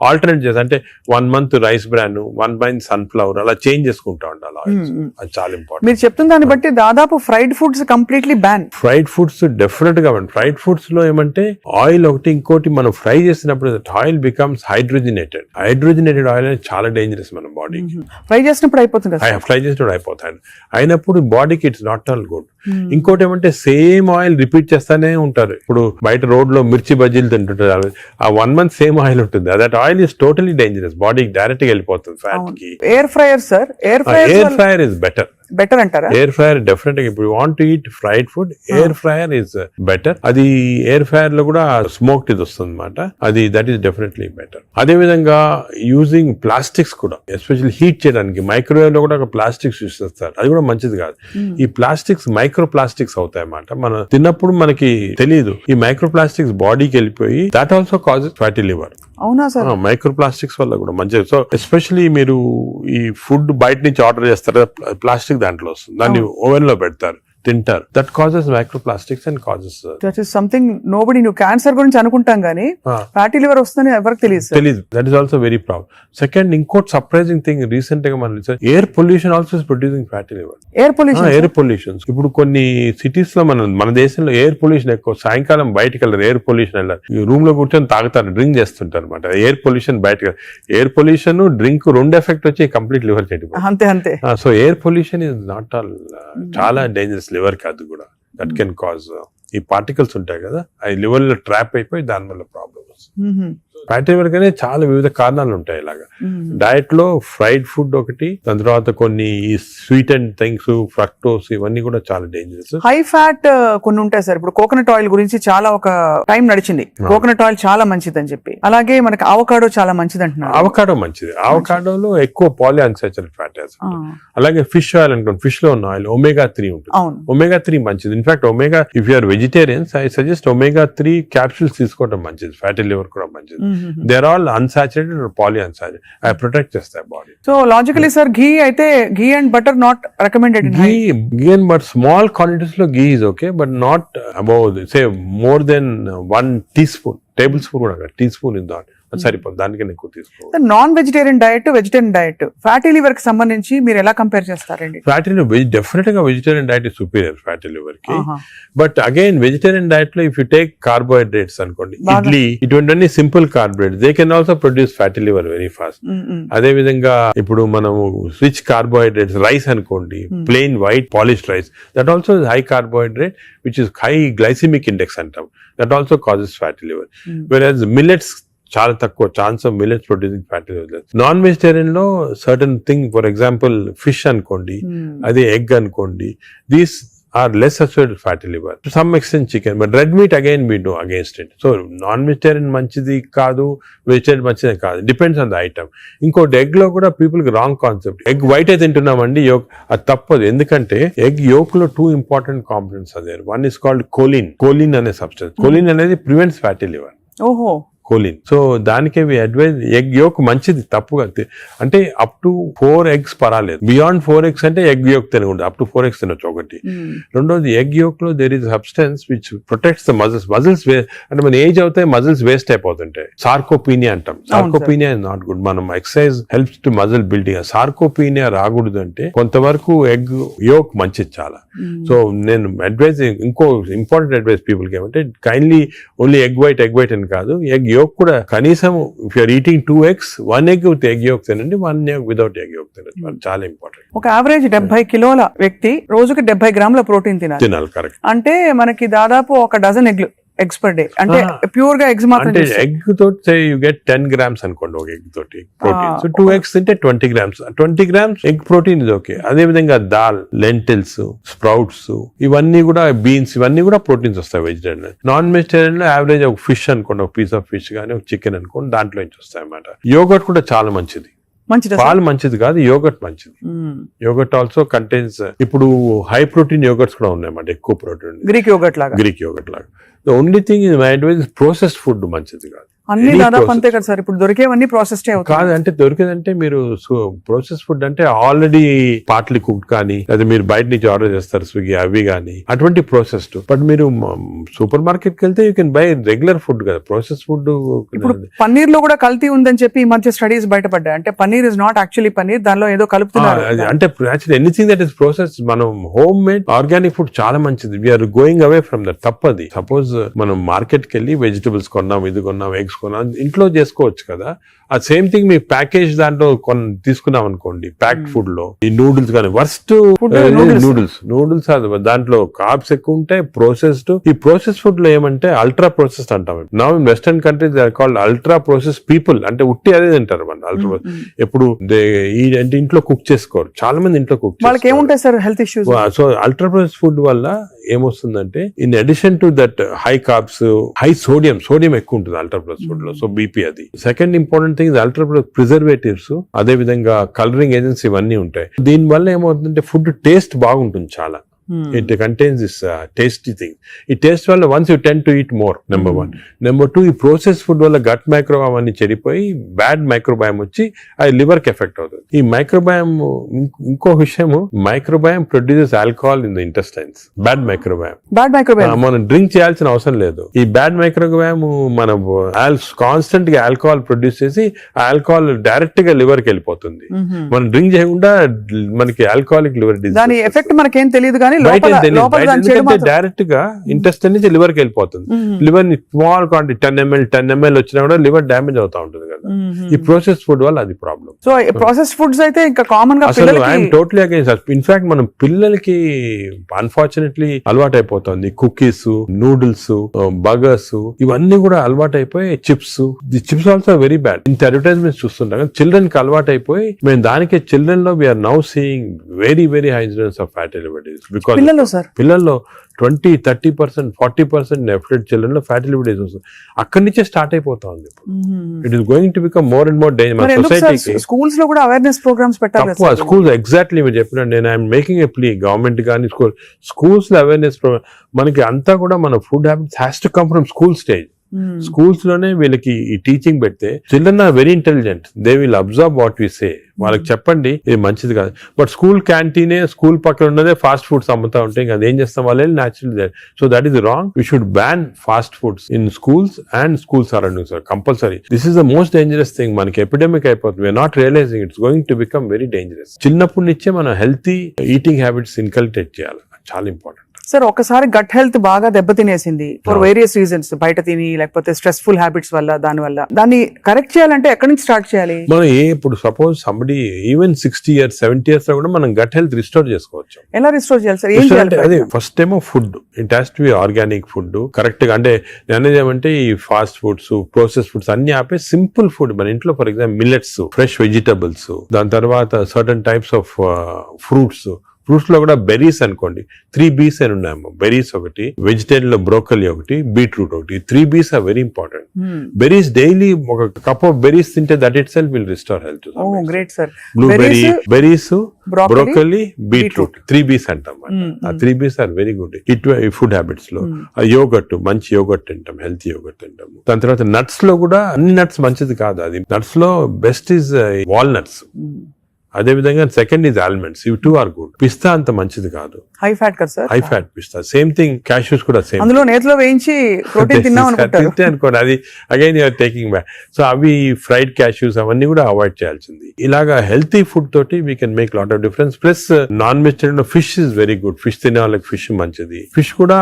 ఆల్టర్నేట్ చేసి, అంటే 1 month rice bran, 1 month sunflower, అలా చేంజ్ చేసుకుంటా ఉండాలి ఆయిల్స్. అది చాలా ఇంపార్టెంట్. మీరు చెప్తున్న దాన్ని బట్టి దాదాపు fried foods completely ban. Fried foods definite గా బ్యాన్. ఫ్రైడ్ ఫుడ్స్ లో ఏమంటే ఆయిల్ ఒకటి, ఇంకోటి మనం ఫ్రై చేసినప్పుడు oil becomes hydrogenated. Hydrogenated oil అనేది చాలా డేంజరస్ మన బాడీకి. ఫ్రై చేసినప్పుడు అయిపోతుంది, ఫ్రై చేసినప్పుడు అయిపోతాయి. అయినప్పుడు బాడీకి ఇట్స్ నాట్ ఆల్ గుడ్. ఇంకోటి ఏమంటే సేమ్ ఆయిల్ రిపీట్ చేస్తానే ఉంటారు. ఇప్పుడు బయట రోడ్ లో మిర్చి బజ్జీలు తింటుంటారు, ఆ 1 month సేమ్ ఆయిల్ ఉంటుంది. That oil is totally dangerous, బాడీకి డైరెక్ట్ గా వెళ్ళిపోతుంది ఫ్యాట్ కి. Air fryer sir, air fryer is better అంటారా? ఎయిర్ ఫ్రైయర్ డెఫినెట్ గా, ఇప్పుడు want to eat fried food, air fryer is better. అది ఎయిర్ ఫ్రైయర్ లో కూడా స్మోక్డ్ ఇది వస్తుంది అనమాట. అది దట్ ఈస్ డెఫినెట్లీ బెటర్. అదే విధంగా యూజింగ్ ప్లాస్టిక్స్ కూడా, ఎస్పెషల్లీ హీట్ చేయడానికి మైక్రోవేవ్ లో కూడా ప్లాస్టిక్స్ యూజ్ చేస్తారు, అది కూడా మంచిది కాదు. ఈ ప్లాస్టిక్స్ మైక్రో ప్లాస్టిక్స్ అవుతాయి అన్నమాట. మనం తిన్నప్పుడు మనకి తెలియదు, ఈ మైక్రో ప్లాస్టిక్స్ బాడీకి వెళ్ళిపోయి that also causes fatty liver. అవునా సార్? మైక్రో ప్లాస్టిక్స్ వల్ల కూడా మంచిది. సో ఎస్పెషల్లీ మీరు ఈ ఫుడ్ బయట నుంచి ఆర్డర్ చేస్తారు, ప్లాస్టిక్ దాంట్లో వస్తుంది, దాన్ని ఓవెన్ లో పెడతారు, తింటారు. That causes micro plastics and causes that is something nobody. నువ్వు క్యాన్సర్ గురించి అనుకుంటాం కానీ ఫ్యాటీ లివర్ వస్తుందని ఎవరికి తెలియదు. That is also very problem. Second, ఇంకోటి సర్ప్రైజింగ్ థింగ్ రీసెంట్ గా మనం air pollution also is producing fatty liver. Air pollution ఇప్పుడు కొన్ని సిటీస్ లో మన దేశంలో ఎయిర్ పొల్యూషన్ ఎక్కువ. సాయంకాలం బయటకు వెళ్ళారు, ఎయిర్ పొల్యూషన్ వెళ్ళారు, రూమ్ లో కూర్చొని తాగుతారు, డ్రింక్ చేస్తుంటారు అనమాట. ఎయిర్ పొల్యూషన్ బయటకు, ఎయిర్ పొల్యూషన్ డ్రింక్ 2 ఎఫెక్ట్ వచ్చి కంప్లీట్ లివర్ చెడిపోతుంది. అంతే. So air pollution is not all, చాలా డేంజరస్ లివర్ కి. అది కూడా దట్ కెన్ కాజ్, ఈ పార్టికల్స్ ఉంటాయి కదా, అవి లివర్ లో ట్రాప్ అయిపోయి దాని వల్ల ప్రాబ్లమ్ వస్తుంది. ఫ్యాటీ లివర్ కానీ చాలా వివిధ కారణాలు ఉంటాయి. ఇలాగా డయట్ లో ఫ్రైడ్ ఫుడ్ ఒకటి, దాని తర్వాత కొన్ని స్వీట్ అండ్ థింగ్స్, ఫ్రక్టోస్, ఇవన్నీ కూడా చాలా డేంజరస్. హై ఫ్యాట్ కొన్ని ఉంటాయి సార్. ఇప్పుడు కోకోనట్ ఆయిల్ గురించి చాలా ఒక టైం నడిచింది, కోకోనట్ ఆయిల్ చాలా మంచిది అని చెప్పి. అలాగే మనకి అవకాడో చాలా మంచిది అంటున్నారు. అవకాడో మంచిది. అవకాడోలో ఎక్కువ పాలీ అన్సాచురేటెడ్ ఫ్యాటీ యాసిడ్. అలాగే ఫిష్ ఆయిల్ అనుకోండి, ఫిష్ లో ఉన్న ఆయిల్ omega 3 ఉంటుంది. omega 3 మంచిది. In fact omega, if you're vegetarians, I suggest omega 3 capsules తీసుకోవడం మంచిది. ఫ్యాటీ లివర్ కూడా మంచిది. They are all unsaturated or poly unsaturated. I protect చేస్తాయి body. So logically sir, ghee అయితే ghee and butter not recommended. Ghee and butter small quantities లో ghee is okay, but not above say more than 1 teaspoon, table spoon కూడా, టీ స్పూన్ ఇస్ నాట్ సరిపోతుంది, దానికన్నా ఎక్కువ తీసుకోవాలి. Non vegetarian diet, vegetarian diet, fatty liver కి సంబంధించి మీరు ఎలా కంపేర్ చేస్తారండి? ఫ్యాటీ లివర్ డెఫినెట్ గా vegetarian diet is superior fatty liver కి. బట్ అగైన్ వెజిటేరియన్ డయట్ లో ఇఫ్ యూ టేక్ కార్బోహైడ్రేట్స్ అనుకోండి, ఇడ్లీ, ఇటువంటి simple carbohydrates, they can also produce fatty liver very fast. అదే విధంగా ఇప్పుడు మనము రిచ్ కార్బోహైడ్రేట్స్, రైస్ అనుకోండి, plain white polished rice, that also is high carbohydrate which is high glycemic index అంటాం, that also causes fatty liver. Whereas millets చాలా తక్కువ chance of millets producing fatty liver. Non vegetarian లో certain thing, for example fish అనుకోండి, అదే ఎగ్ అనుకోండి, these are less associated with fatty liver. To some extent chicken, but red meat again we do against it. So non-vegetarian manchidi kaadu, vegetarian manchidi kaadu. Depends on the item. ఇంకోటి ఎగ్ లో కూడా పీపుల్ కి రాంగ్ కాన్సెప్ట్. ఎగ్ వైట్ అయితే తింటున్నామండి, యోక్ అది తప్పదు. ఎందుకంటే ఎగ్ యోక్ లో 2 ఇంపార్టెంట్ కాంపోనెంట్స్ అదే. వన్ ఇస్ కాల్డ్ కోలిన్ అనే సబ్స్టెన్స్. కోలిన్ అనేది ప్రివెంట్స్ ఫ్యాటీ లివర్. ఓహో, కోలిన్. సో దానికి అడ్వైజ్ ఎగ్ యోక్ మంచిది, తప్పుగా అంటే అప్ టు 4 eggs పర్వాలేదు. బియాండ్ 4 eggs అంటే ఎగ్ యోక్ తినకూడదు. అప్ టు 4 eggs తినొచ్చు ఒకటి. రెండోది ఎగ్ యోక్ లో there is substance which protects the muscles. అంటే మన ఏజ్ అవుతాయి మజిల్స్ వేస్ట్ అయిపోతుంటాయి. సార్కోపీనియా అంటాం. Sarcopenia is not good. మనం exercise helps to muscle building. Sarcopenia రాకూడదు అంటే కొంతవరకు ఎగ్ యోక్ మంచిది చాలా. సో నేను అడ్వైజ్, ఇంకో ఇంపార్టెంట్ అడ్వైజ్ పీపుల్ కి ఏమంటే కైండ్లీ ఓన్లీ ఎగ్ వైట్ అని కాదు, ఎగ్ యోక్ కూడా కనీసం if you're eating 2 eggs, 1 egg with egg yolk తినండి, 1 egg వితౌట్ ఎగ్ యోక్ తినండి. చాలా ఇంపార్టెంట్. ఒక యావరేజ్ 70 కిలోల వ్యక్తి రోజుకి 70 గ్రాముల ప్రోటీన్ తినాలి. కరెక్ట్. అంటే మనకి దాదాపు 1 డజన్ ఎగ్స్ పర్ డే. అంటే ప్యూర్ గా ఎగ్స్ మాత్రం. అంటే ఎగ్ తోటి యూ గెట్ 10 grams అనుకోండి ఒక ఎగ్ తోటి ప్రోటీన్. సో 2 eggs తింటే 20 grams. 20 grams ఎగ్ ప్రోటీన్ ఇది ఓకే. అదే విధంగా దాల్, లెంటిల్స్, స్ప్రౌట్స్, ఇవన్నీ కూడా బీన్స్, ఇవన్నీ కూడా ప్రోటీన్స్ వస్తాయి వెజిటేరియన్. నాన్ వెజిటేరియన్ లో యావరేజ్ ఒక ఫిష్ అనుకోండి, ఒక పీస్ ఆఫ్ ఫిష్ కానీ ఒక చికెన్ అనుకోండి, దాంట్లో నుంచి వస్తాయి అన్నమాట. యోగర్ట్ కూడా చాలా మంచిది. పాలు మంచిది కాదు, యోగర్ట్ మంచిది. యోగర్ట్ ఆల్సో కంటైన్స్, ఇప్పుడు హై ప్రోటీన్ యోగర్ట్స్ కూడా ఉన్నాయన్నమాట, ఎక్కువ ప్రోటీన్. గ్రీక్ యోగర్ట్ లాగా. The only thing is my advice is processed food మంచిది కాదు. అన్ని దాదాపు అంతే కదా సార్. ఇప్పుడు దొరికేవన్నీ ప్రాసెస్డ్ కాదు. అంటే దొరికేదంటే మీరు ప్రాసెస్ ఫుడ్ అంటే ఆల్రెడీ పార్ట్లీ కుక్డ్ కానీ, లేదా మీరు బయట నుంచి ఆర్డర్ చేస్తారు స్విగ్గీ అవి కానీ, అటువంటి ప్రాసెస్డ్. బట్ మీరు సూపర్ మార్కెట్ కి వెళ్తే you can buy regular food కదా. Process food. ఇప్పుడు పన్నీర్ లో కూడా కల్తీ ఉందని చెప్పి ఈ మధ్య స్టడీస్ బయటపడ్డాయి. అంటే paneer is not actually paneer, దానిలో ఏదో కలుపుతున్నారు. అంటే actually anything that is process, మనం హోమ్ మేడ్ ఆర్గానిక్ ఫుడ్ చాలా మంచిది. We're going away from that. తప్పది. సపోజ్ మనం మార్కెట్ కి వెళ్ళి వెజిటబుల్స్ కొన్నాం, ఇది కొన్నాం, ఎగ్స్ కొన్నాం, ఇంట్లో చేసుకోవచ్చు కదా. ఆ సేమ్ థింగ్ మీ ప్యాకేజ్ దాంట్లో తీసుకున్నాం అనుకోండి, ప్యాక్డ్ ఫుడ్ లో ఈ నూడిల్స్ కానీ వర్స్ట్ నూడిల్స్ దాంట్లో కార్బ్స్ ఎక్కువ ఉంటాయి, ప్రాసెస్డ్. ఈ ప్రాసెస్ ఫుడ్ లో ఏమంటే అల్ట్రా ప్రాసెస్డ్ అంటాం. Now in western countries they are called ultra process people. అంటే ఉట్టి అదే తింటారు మన అల్ట్రా. ఎప్పుడు అంటే ఇంట్లో కుక్ చేసుకోరు చాలా మంది. ఇంట్లో కుక్ వాళ్ళకి ఏముంటాయి sir health issues. So ultra process food వల్ల ఏమొస్తుందంటే in addition to that high carbs, high sodium ఎక్కువ ఉంటుంది అల్ట్రా ప్రాసెస్ ఫుడ్ లో. సో బీపీ అది. Second important thing ultra preservatives, అదే విధంగా కలరింగ్ ఏజెంట్స్ ఇవన్నీ ఉంటాయి. దీని వల్ల ఏమవుతుందంటే ఫుడ్ టేస్ట్ బాగుంటుంది చాలా. It contains this tasty thing. ఈ టేస్ట్ వల్ల once you tend to eat more, number 1. Number 2, ఈ ప్రాసెస్ ఫుడ్ వల్ల గట్ మైక్రోబయామ్ అన్ని చెడిపోయి బ్యాడ్ మైక్రోబయామ్ వచ్చి అది లివర్ కి ఎఫెక్ట్ అవుతుంది. ఈ మైక్రోబయామ్, ఇంకో విషయము, microbiome produces alcohol in the intestines. Bad microbiome మనం డ్రింక్ చేయాల్సిన అవసరం లేదు. ఈ బ్యాడ్ మైక్రోబయామ్ మన కాన్స్టెంట్ గా ఆల్కహాల్ ప్రొడ్యూస్ చేసి ఆ ఆల్కహాల్ డైరెక్ట్ గా లివర్ కి వెళ్ళిపోతుంది. మనం డ్రింక్ చేయకుండా మనకి ఆల్కహాలిక్ లివర్ డిసీజ్. దాని ఎఫెక్ట్ మనకేం తెలియదు కానీ డైరెక్ట్ గా ఇంటెస్టైన్ నుంచి లివర్ కి వెళ్ళిపోతుంది. లివర్ ని స్మాల్ క్వాంటిటీ 10 ml వచ్చినా కూడా లివర్ డ్యామేజ్ అవుతా ఉంటుంది కదా. ఈ ప్రాసెస్ ఫుడ్ వల్ల అది ప్రాబ్లం. సో ప్రాసెస్ ఫుడ్స్ అయితే ఇంకా కామన్ గా అసలు ఐఎమ్ టోటలీ అగైన్స్. ఇన్ఫాక్ట్ మనం పిల్లలకి అన్ఫార్చునేట్లీ అలవాటు అయిపోతుంది. కుకీస్, నూడిల్స్, బర్గర్స్ ఇవన్నీ కూడా అలవాటు అయిపోయి, చిప్స్ ఆల్సో వెరీ బ్యాడ్. ఇంత అడ్వర్టైజ్మెంట్స్ చూస్తుంటాం. చిల్డ్రన్ కి అలవాటు అయిపోయి మేము దానికి చిల్డ్రన్ లో we're now seeing very high incidence of fatty liver disease. పిల్లల్లో 20-30%, 40% నెఫ్లెట్ చిల్డ్రన్ లో ఫ్యాటీ లివర్ డిసీజ్ వస్తుంది. అక్కడి నుంచే స్టార్ట్ అయిపోతా ఉంది. It is going to become more and more danger. సొసైటీకి స్కూల్స్ లో కూడా అవేర్నెస్ ప్రోగ్రామ్స్ పెట్టాలి. స్కూల్స్ ఎగ్జాక్ట్లీ మీరు చెప్పిన, నేను I'm making a plea government కానీ స్కూల్స్ లో అవేర్నెస్ ప్రోగ్రామ్. మనకి అంతా కూడా మన food habits has to come from school stage. Schools లోనే వీళ్ళకి ఈ టీచింగ్ పెడితే children are very intelligent. They will observe what we say. వాళ్ళకి చెప్పండి ఇది మంచిది కాదు. బట్ స్కూల్ క్యాంటీనే, స్కూల్ పక్కన ఉన్నదే ఫాస్ట్ ఫుడ్స్ అమ్ముతా ఉంటాయి. ఇంకా అదేం చేస్తాం వాళ్ళు natural. So that is wrong. We should ban fast foods in schools and school surroundings compulsory. This is the most dangerous thing. మనకి ఎపిడమిక్ అయిపోతుంది. We're not realising it's going to become very dangerous. చిన్నప్పటి నుంచే మనం హెల్తీ ఈటింగ్ హ్యాబిట్స్ ఇన్కల్కేట్ చేయాలి. చాలా ఇంపార్టెంట్. సార్ ఒకసారి గట్ హెల్త్ బాగా దెబ్బతినేసింది ఫర్ వేరియస్ రీజన్స్, బయట తిని లేకపోతే స్ట్రెస్ఫుల్ హ్యాబిట్స్ వల్ల, దాన్ని కరెక్ట్ చేయాలంటే ఎక్కడి నుంచి స్టార్ట్ చేయాలి? మనం ఇప్పుడు suppose somebody even 60 years 70 years లో కూడా మనం గట్ హెల్త్ రిస్టోర్ చేసుకోవచ్చు. ఎలా రిస్టోర్ చేయాలి సార్? ఏం చేయాలి? అదే ఫస్ట్ ఏమో food, it has to be organic food correct గా. అంటే నేను ఏమంటే ఈ ఫాస్ట్ ఫుడ్స్, ప్రాసెస్ ఫుడ్స్ అన్ని ఆపే సింపుల్ ఫుడ్ మన ఇంట్లో, for example millets, fresh vegetables, దాని తర్వాత certain types of fruits, fruits లో కూడా బెర్రీస్ అనుకోండి, 3 Bs అని ఉన్నాయమ్మా. బెర్రీస్ ఒకటి, వెజిటేరియన్ లో బ్రోకలీ ఒకటి, బీట్రూట్ ఒకటి. 3 Bs are very important. Berries daily ఒక కప్ ఆఫ్ బెర్రీస్ తింటే that itself will restore health. Great sir. Blueberry, berries, broccoli, broccoli, beetroot 3 Bs అంటాం. ఆ 3 Bs are very good food habits లో. యోగట్, మంచి యోగట్ తింటాం, హెల్తీ యోగట్ తింటాం. దాని తర్వాత నట్స్ లో కూడా అన్ని నట్స్ మంచిది కాదు. అది నట్స్ లో బెస్ట్ ఈజ్ వాల్నట్స్. అదే విధంగా సెకండ్ ఈజ్ ఆల్మండ్స్. ఇవి 2 ఆర్ గుడ్. పిస్తా అంత మంచిది కాదు, హై ఫ్యాట్ కదా sir. High fat pista. Same thing cashews కూడా సేమ్. అందులో నేతిలో వేయించి ప్రోటీన్ తిన్నాం అనుకుంటారు. అనుకోండి, అది again you're taking back. So అవి ఫ్రైడ్ క్యాష్యూస్ అవన్నీ కూడా అవాయిడ్ చేయాల్సింది. ఇలాగా హెల్తీ ఫుడ్ తోటి we can make lot of difference. Plus non vegetarian fish is very good. Fish తినే వాళ్ళకి ఫిష్ మంచిది. ఫిష్ కూడా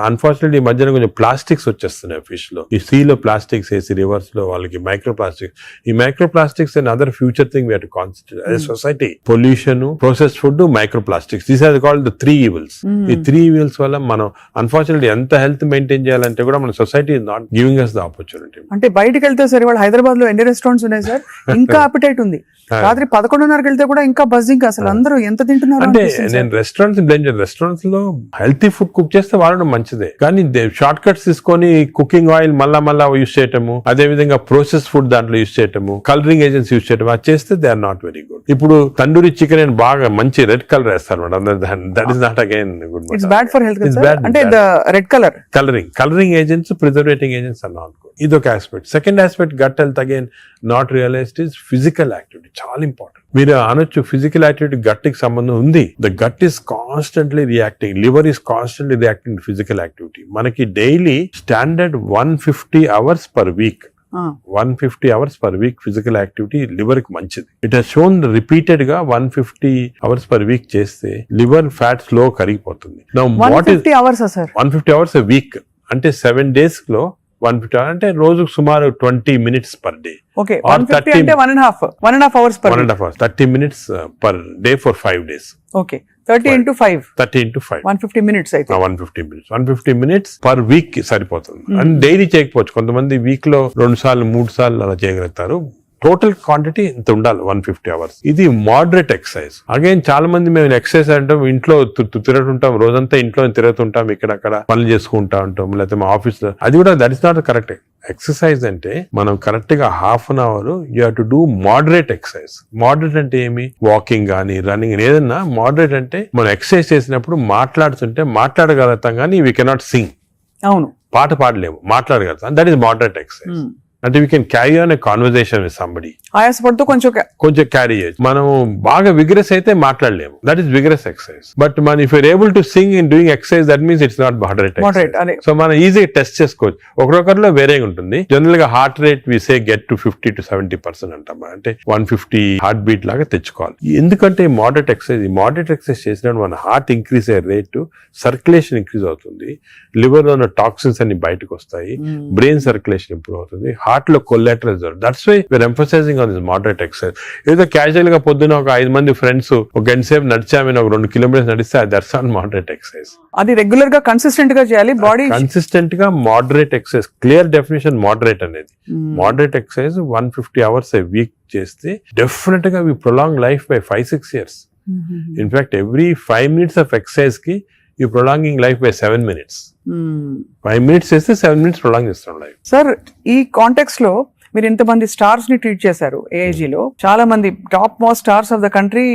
అన్ఫార్చునేట్లీ ఈ మధ్యన కొంచెం ప్లాస్టిక్స్ వచ్చేస్తున్నాయి ఫిష్ లో. ఈ సీ లో ప్లాస్టిక్స్ వేసి రివర్స్ లో వాళ్ళకి మైక్రో ప్లాస్టిక్స్. ఈ microplastics and other future thing we have to concentrate as a society. Pollution, processed food, microplastics, these are called the 3 evils. ఈ 3 evils వల్ల మనం అన్ఫార్చునేట్లీ ఎంత హెల్త్ మెయింటైన్ చేయాలంటే కూడా మన society is not giving us the opportunity. అంటే బయటకు వెళ్తే సార్ ఇవాళ హైదరాబాద్ లో ఎన్ని రెస్టారెంట్స్ ఉన్నాయి సార్, ఇంకా అపిటైట్ ఉంది. రాత్రి 11:30కి వెళ్తే కూడా ఇంకా బజ్జింగ్. అసలు అందరూ ఎంత తింటున్నారు అంటే నేను రెస్టారెంట్స్ బ్లేమ్ చేయను. రెస్టారెంట్స్ లో హెల్తీ ఫుడ్ కుక్ చేస్తే వాడడం మంచిదే, కానీ షార్ట్ కట్స్ తీసుకొని కుకింగ్ ఆయిల్ మళ్ళా యూస్ చేయటము, అదే విధంగా ప్రాసెస్ ఫుడ్ దాంట్లో యూస్ చేయటము, కలరింగ్ ఏజెంట్స్ యూస్ చేయటం, అది చేస్తే they are not very good. ఇప్పుడు తండూరి చికెన్ అని బాగా మంచి రెడ్ కలర్ వేస్తారు madam. That is not again good. It's bad for health. అంటే red colour colouring agents, preservating agents are not good. ఇది ఒక aspect. Second aspect gut health again not realised is physical activity. చాలా ఇంపార్టెంట్. మీరు అనొచ్చు ఫిజికల్ యాక్టివిటీ గట్ కి సంబంధం ఉంది. The gut is constantly reacting, liver is constantly reacting to physical activity. మనకి daily standard 150 hours per week, 150 hours per week physical activity liver కి మంచిది. ఇట్ హస్ షోన్ రిపీటెడ్ గా 150 hours పర్ వీక్ చేస్తే లివర్ ఫ్యాట్ స్లో కరిగిపోతుంది. 150 hours sir, 150 hours a week అంటే 7 days లో 150 hours అంటే రోజుకు సుమారు 20 minutes పర్ డే. ఓకే, 150 అంటే 1.5 hours per 1.5 hours, 30 minutes per day for 5 days. Okay, 30 into 5 150 minutes అయితే 150 minutes పర్ వీక్ సరిపోతుంది. అండ్ డైలీ చేయకపోవచ్చు, కొంతమంది వీక్ లో 2 సార్లు 3 సార్లు అలా చేయగలుగుతారు. టోటల్ క్వాంటిటీ ఇంత ఉండాలి 150 hours. ఇది మోడరేట్ ఎక్సర్సైజ్. అగైన్ చాలా మంది మేము ఎక్సర్సైజ్ అంటాం, ఇంట్లో తిరుగుతుంటాం, రోజంతా ఇంట్లో తిరుగుతుంటాం, ఇక్కడ పనులు చేసుకుంటా ఉంటాం, లేకపోతే మా ఆఫీస్ లో. అది కూడా that is not correct. Exercise అంటే మనం కరెక్ట్ గా ½ an hour you have to do moderate exercise. Moderate అంటే ఏమి? వాకింగ్ కానీ రన్నింగ్, ఏదన్నా మోడరేట్ అంటే మనం ఎక్సర్సైజ్ చేసినప్పుడు మాట్లాడుతుంటే మాట్లాడగలుగుతాం కానీ వీ కెనాట్ సింగ్. అవును, పాట పాడలేము, మాట్లాడగలుగుతాం. That is moderate exercise. అంటే we can carry on a conversation with somebody. ఆయాసపడుతూ కొంచెం క్యారీ చేయొచ్చు. మనం బాగా విగ్రెస్ అయితే మాట్లాడలేము, that is vigorous exercise. But మన if you're able to sing in doing exercise, that means it's not moderate. So మనం ఈజీగా టెస్ట్ చేసుకోవచ్చు. ఒకరొకరిలో వేరే ఉంటుంది. జనరల్ గా heart rate we say get to 50 to 70% అంటాం. అంటే 150 హార్ట్ బీట్ లాగా తెచ్చుకోవాలి. ఎందుకంటే మోడరేట్ ఎక్సర్సైజ్ చేసినప్పుడు మన హార్ట్ ఇంక్రీజ్ అయ్యే రేటు, సర్క్యులేషన్ ఇంక్రీజ్ అవుతుంది, లివర్ లో ఉన్న టాక్సిన్స్ అన్ని బయటకు వస్తాయి, బ్రెయిన్ సర్క్యులేషన్ ఇంప్రూవ్ అవుతుంది, హార్ట్ లో collateral. That's why we're emphasising on this moderate exercise. ఏదో క్యాజువల్ గా పొద్దున ఒక 5 మంది ఫ్రెండ్స్ ఒక గంట సేపు నడిచామని ఒక 2 kilometers నడిస్తే దట్స్ నాట్ మోడరేట్ ఎక్సర్సైజ్. అది రెగ్యులర్ గా కన్సిస్టెంట్ గా చేయాలి. బాడీ కన్సిస్టెంట్ గా moderate exercise. Clear definition moderate అనేది. Moderate exercise 150 hours a week చేస్తే డెఫినెట్ గా we prolong life by 5-6 years. In fact every 5 minutes of exercise కి you prolonging life by 7 minutes. 5 minutes చేస్తే 7 minutes ప్రొలాంగ్ చేస్తాం లైఫ్. సార్, ఈ కాంటెక్స్ట్ లో మీరు ఇంతమంది స్టార్స్ ని ట్రీట్ చేశారు. AIG లో చాలా మంది top most stars of the country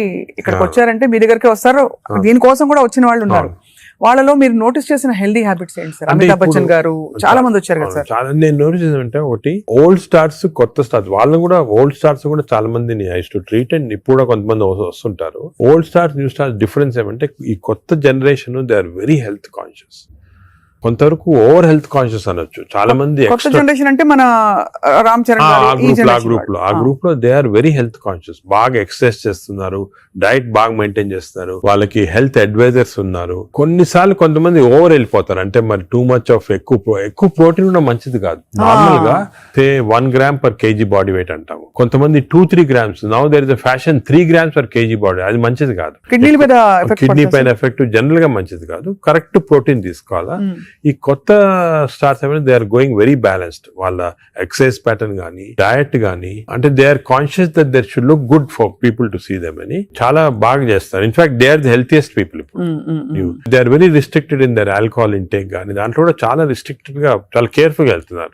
ఇక్కడికి వచ్చారంటే మీ దగ్గరికి వస్తారు. దీనికోసం కూడా వచ్చిన వాళ్ళు ఉన్నారు. వాళ్ళలో మీరు నోటీస్ చేసిన హెల్దీ హ్యాబిట్స్ ఏంటి సార్? అమితాబ్ బచ్చన్ గారు చాలా మంది వచ్చారు కదా సార్. చాలా నేను నోటీస్ చేసానంటే, ఒకటి ఓల్డ్ స్టార్స్, కొత్త స్టార్స్. వాళ్ళని కూడా ఓల్డ్ స్టార్స్ కూడా చాలా మందిని ఐ టు ట్రీట్. అండ్ ఇప్పుడు కూడా కొంతమంది వస్తుంటారు. Old stars, new stars difference ఏమంటే, ఈ కొత్త generation they are very health conscious. కొంతవరకు ఓవర్ హెల్త్ కాన్షియస్ అనొచ్చు. చాలా మంది కొత్త జనరేషన్ అంటే మన రామ్ చరణ్ ఆ గ్రూప్ లో they are very health conscious. బాగా ఎక్సర్సైజ్ చేస్తున్నారు, డైట్ బాగా మెయింటైన్ చేస్తున్నారు, వాళ్ళకి హెల్త్ అడ్వైజర్స్ ఉన్నారు. కొన్నిసార్లు కొంతమంది ఓవర్ వెళ్ళిపోతారు. అంటే మరి టూ మచ్ ఆఫ్ ఎక్కువ ప్రోటీన్ కూడా మంచిది కాదు. నార్మల్ గా 1 gram per kg body weight అంటాము. కొంతమంది 2-3 grams. Now there is a fashion 3 grams per kg body. అది మంచిది కాదు. కిడ్నీ పైన ఎఫెక్ట్ జనరల్ గా మంచిది కాదు. కరెక్ట్ ప్రోటీన్ తీసుకోవాలా. ఈ కొత్త స్టార్స్ ఏమైనా they are going very balanced. వాళ్ళ ఎక్సర్సైజ్ ప్యాటర్న్ గానీ డయట్ గానీ అంటే they are conscious that there should look good for people to see them అని చాలా బాగా చేస్తారు. In fact they are the healthiest people ఇప్పుడు. They are very restricted in their alcohol intake గానీ దాంట్లో కూడా చాలా రిస్ట్రిక్టెడ్ గా చాలా కేర్ఫుల్ గా వెళ్తున్నారు.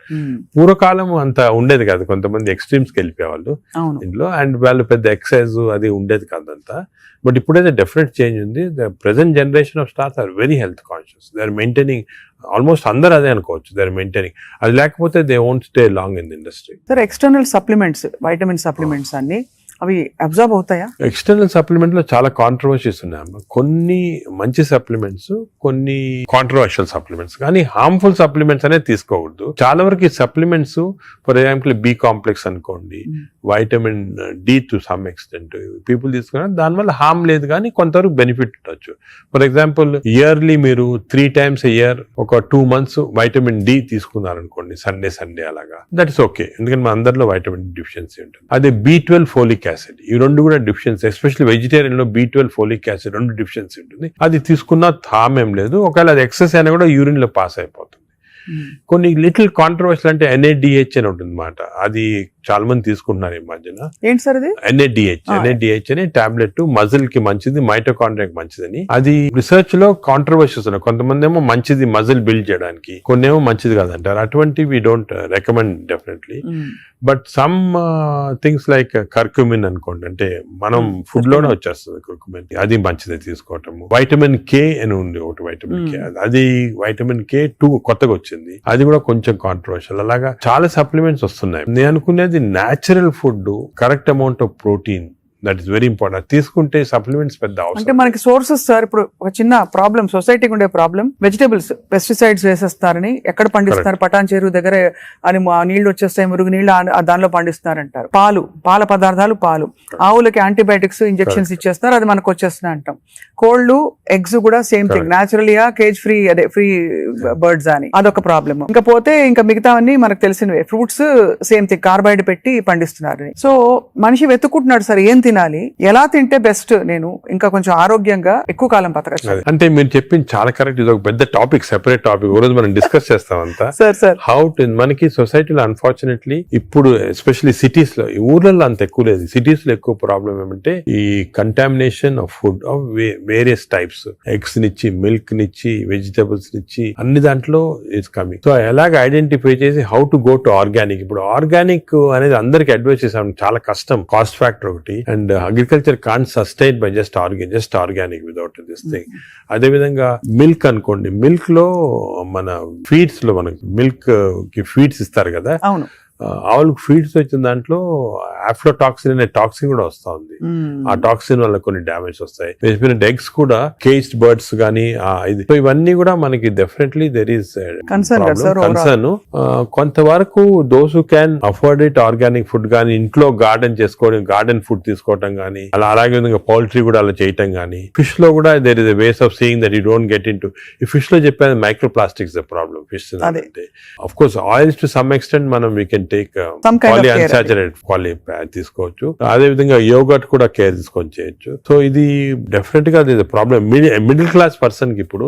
పూర్వకాలం అంత ఉండేది కాదు, కొంతమంది ఎక్స్ట్రీమ్స్ కి వెళ్ళిపోయేవాళ్ళు ఇంట్లో అండ్ వాళ్ళు పెద్ద ఎక్సర్సైజ్ అది ఉండేది కాదంతా. బట్ ఇప్పుడైతే డెఫినెట్ చేంజ్ ఉంది. The present generation of stars are very health conscious. They are maintaining almost అందరూ అదే అనుకోవచ్చు. They are maintaining. అది లేకపోతే they won't stay long in the industry. Sir external supplements, vitamin supplements అన్ని అవి అబ్జర్వ్ అవుతాయా? ఎక్స్టర్నల్ సప్లిమెంట్ లో చాలా కాంట్రవర్సీస్ ఉన్నాయమ్మా. కొన్ని మంచి సప్లిమెంట్స్, కొన్ని కాంట్రవర్షియల్ సప్లిమెంట్స్, కానీ హార్మ్ఫుల్ సప్లిమెంట్స్ అనేది తీసుకోకూడదు. చాలా వరకు ఈ supplements for example B complex అనుకోండి, vitamin D to some extent people తీసుకున్నారు, దానివల్ల హార్మ్ లేదు కానీ కొంతవరకు బెనిఫిట్ ఉండొచ్చు. ఫర్ ఎగ్జాంపుల్ ఇయర్లీ మీరు 3 times a year ఒక 2 months వైటమిన్ డి తీసుకున్నారనుకోండి, సండే అలాగా, దట్ ఇస్ ఓకే. ఎందుకంటే మన అందరిలో వైటమిన్ డిఫిషియన్సీ ఉంటుంది. అదే B12 ఫోలిక్ యాసిడ్, ఈ రెండు కూడా డిఫిషియన్సీ, ఎస్పెషల్లీ వెజిటేరియన్ లో B12 ఫోలిక్ యాసిడ్ రెండు డిఫిషియన్సీ ఉంటుంది. అది తీసుకున్న హార్మ్ ఏం లేదు. ఒకవేళ అది ఎక్సెస్ అయినా కూడా యూరిన్ లో పాస్ అయిపోతుంది. కొన్ని లిటిల్ కాంట్రవర్షియల్ అంటే NADH అని ఉంటుంది అన్నమాట. అది చాలా మంది తీసుకుంటున్నారు ఈ మధ్యన. ఏంటి సార్ అది? NADH అని టాబ్లెట్ మజిల్ కి మంచిది, మైటోకాండ్రియాకి మంచిదని. అది రిసర్చ్ లో కాంట్రవర్షియస్ ఉన్నాయి. కొంతమంది ఏమో మంచిది మజిల్ బిల్డ్ చేయడానికి, కొన్ని ఏమో మంచిది కాదంటారు. అటువంటి we don't recommend definitely. But some things like curcumin అనుకోండి, అంటే మనం ఫుడ్ లోనే వచ్చేస్తుంది కర్క్యూమిన్, అది మంచిది తీసుకోవటం. వైటమిన్ K అని ఉంది ఒకటి, వైటమిన్ K, అది వైటమిన్ K2 కొత్తగా వచ్చింది, అది కూడా కొంచెం కాంట్రవర్షియల్. అలాగా చాలా సప్లిమెంట్స్ వస్తున్నాయి. నేను అనుకునేది natural food, correct amount of protein, that is very important. తీసుకుంటే సప్లిమెంట్స్ పెద్ద అవసరం. అంటే మనకి సోర్సెస్ సార్, ఇప్పుడు ఒక చిన్న ప్రాబ్లం సొసైటీకి ఉండే ప్రాబ్లం, వెజిటబుల్స్ పెస్టిసైడ్స్ వేసేస్తారని, ఎక్కడ పండిస్తున్నారు, పటాన్ చెరువు దగ్గర అని నీళ్లు వచ్చేస్తాయి, మురుగు నీళ్లు దానిలో పండిస్తున్నారంటారు. పాల పదార్థాలు, ఆవులకి యాంటీబయాటిక్స్ ఇంజెక్షన్స్ ఇచ్చేస్తున్నారు, అది మనకు వచ్చేస్తున్నాయి అంటాం. కోళ్లు, ఎగ్స్ కూడా సేమ్ థింగ్, న్యాచురల్గా కేజ్ ఫ్రీ, అదే ఫ్రీ బర్డ్స్ అని, అదొక ప్రాబ్లమ్. ఇంకా పోతే ఇంకా మిగతావన్నీ మనకు తెలిసినవే. ఫ్రూట్స్ సేమ్ థింగ్, కార్బైడ్ పెట్టి పండిస్తున్నారు. సో మనిషి వెతుక్కుంటున్నాడు సార్ ఏం తినాలి, ఎలా తింటే బెస్ట్, నేను ఇంకా కొంచెం ఆరోగ్యంగా ఎక్కువ కాలం బతకచ్చు. అంటే మీరు చెప్పింది చాలా కరెక్ట్. ఇది ఒక పెద్ద టాపిక్, సెపరేట్ టాపిక్, ఈ రోజు మనం డిస్కస్ చేస్తాం అంతా. సార్ హౌ టు, మనకి సొసైటీలో అన్ఫార్చునేట్లీ ఇప్పుడు ఎస్పెషల్లీ సిటీస్ లో, ఈ ఊర్లలో అంత ఎక్కువ లేదు, సిటీస్ లో ఎక్కువ ప్రాబ్లం ఏమంటే ఈ contamination of food of various types, eggs నిచ్చి, మిల్క్ నిచ్చి, వెజిటబుల్స్ నిచ్చి, అన్ని దాంట్లో ఇట్స్ కమింగ్. సో ఎలాగ ఐడెంటిఫై చేసి how to go to organic. ఇప్పుడు ఆర్గానిక్ అనేది అందరికి అడ్వైస్ చేసాం, చాలా కష్టం, కాస్ట్ ఫ్యాక్టర్ ఒకటి. And agriculture can't sustain by just organic without this thing. అదే విధంగా మిల్క్ అనుకోండి, మిల్క్ లో మన ఫీడ్స్ లో మనకి మిల్క్ కి ఫీడ్స్ ఇస్తారు కదా, అవును, ఆవులకు ఫీడ్స్ వచ్చిన దాంట్లో ఆఫ్లోటాక్సిన్ అనే టాక్సిన్ కూడా వస్తా ఉంది. ఆ టాక్సిన్ వల్ల కొన్ని డ్యామేజ్ వస్తాయి. ఎగ్స్ కూడా కేజ్డ్ బర్డ్స్ గానీ ఇది, సో ఇవన్నీ కూడా మనకి డెఫినెట్లీ దెర్ ఈస్ కన్సర్న్. కొంతవరకు those who can afford it, organic food గానీ, ఇంట్లో గార్డెన్ చేసుకోవడం, గార్డెన్ ఫుడ్ తీసుకోవటం గానీ, అలాగే విధంగా పౌల్ట్రీ కూడా అలా చేయటం గానీ. ఫిష్ లో కూడా there is a ways of seeing that you don't get into. ఈ ఫిష్ లో చెప్పేది microplastics the problem. Fish అంటే of course oils to some extent మనం వీ కెన్ టేక్ పాలిఅన్సాచురేటెడ్ తీసుకోవచ్చు. అదే విధంగా యోగర్ట్ కూడా కేర్ తీసుకొని చేయొచ్చు. సో ఇది డెఫినెట్ గా ప్రాబ్లం. మిడిల్ క్లాస్ పర్సన్ కి ఇప్పుడు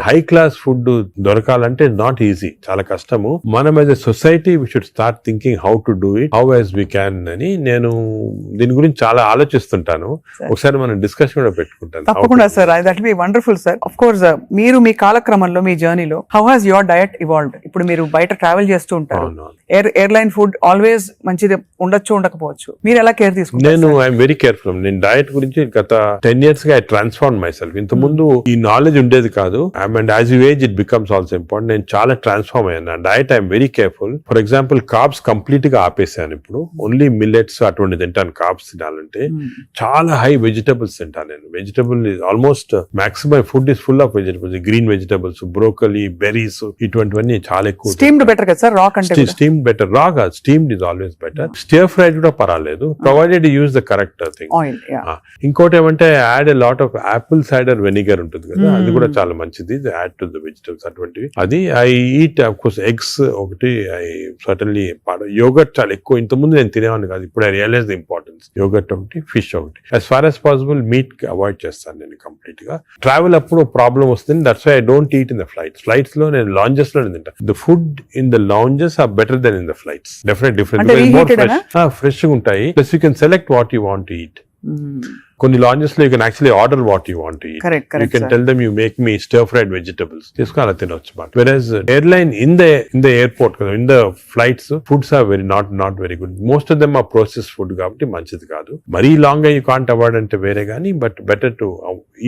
హై క్లాస్ ఫుడ్ దొరకాలంటే నాట్ ఈజీ, చాలా కష్టము. మనం as a society we should start thinking how to do it, how as we can అని నేను దీని గురించి చాలా ఆలోచిస్తుంటాను. ఒకసారి మనం డిస్కషన్ కూడా పెట్టుకుంటాను. తప్పకుండా sir, that will be wonderful sir. Of course మీరు మీ కాలక్రమంలో, మీ జర్నీలో how has your diet evolved? ఇప్పుడు మీరు బయట ట్రావెల్ చేస్తూ ఉంటారు, ఎయిర్లైన్ ఫుడ్ ఆల్వేస్ మంచిది ఉండొచ్చు, ఉండకపోవచ్చు, మీరు ఎలా కేర్ తీసుకుంటారు? నేను ఐఎమ్ వెరీ కేర్ఫుల్. నేను డయట్ గురించి గత 10 years గా ఐ ట్రాన్స్ఫార్మ్ మై సెల్ఫ్. ఇంత ముందు ఈ నాలెడ్జ్ ఉండేది కాదు. And as you age it becomes also important. నేను చాలా ట్రాన్స్ఫార్మ్ అయ్యాను. నా diet I'm very careful. For example carbs complete గా ఆపేసాను. ఇప్పుడు ఓన్లీ మిల్లెట్స్ అటువంటి తింటాను. కార్బ్స్ తినాలంటే చాలా హై వెజిటబుల్స్ తింటాను నేను. Vegetable almost maximum food is full of vegetables, green vegetables, broccoli, berries, ఇటువంటివన్నీ చాలా ఎక్కువ. స్టీమ్డ్ బెటర్ కదా సార్, రా కంటే స్టీమ్ బెటర్. రాగా steamed is always better. Stir fried కూడా పర్వాలేదు, provided use the correct thing. Oil. ఇంకోటి ఏమంటే add a lot of Apple cider vinegar ఉంటుంది కదా, అది కూడా చాలా మంచిది, యాడ్ టు ద వెజిటబుల్స్ అటువంటివి. అది I eat of course eggs ఒకటి, ఐ సర్టన్లీ యోగర్ట్ చాలా ఎక్కువ. ఇంతకుముందు నేను తినేవాడిని కాదు, ఇప్పుడు I realise the importance. Yoghurt ఒకటి, ఫిష్ ఒకటి. As far as possible meat avoid చేస్తాను నేను కంప్లీట్ గా. ట్రావెల్ అప్పుడు ప్రాబ్లం వస్తుంది, that's why I don't eat in the flights లో నేను లాంజెస్ లో తింటా. The food in the lounges are better than in the flights, definite different fresh గా ఉంటాయి. Plus you can select what you want to eat. కొన్ని లాంజెస్ లో you can actually order what you want to eat. You can tell them you make me stir fried vegetables, తీసుకుని అలా తినొచ్చు. But various airline in the airport కదా, in the flights foods are very not very good. Most of them are process food కాబట్టి మంచిది కాదు. మరీ లాంగ్ యూ కాంట్ అవాయిడ్ అంటే వేరే కానీ, but better to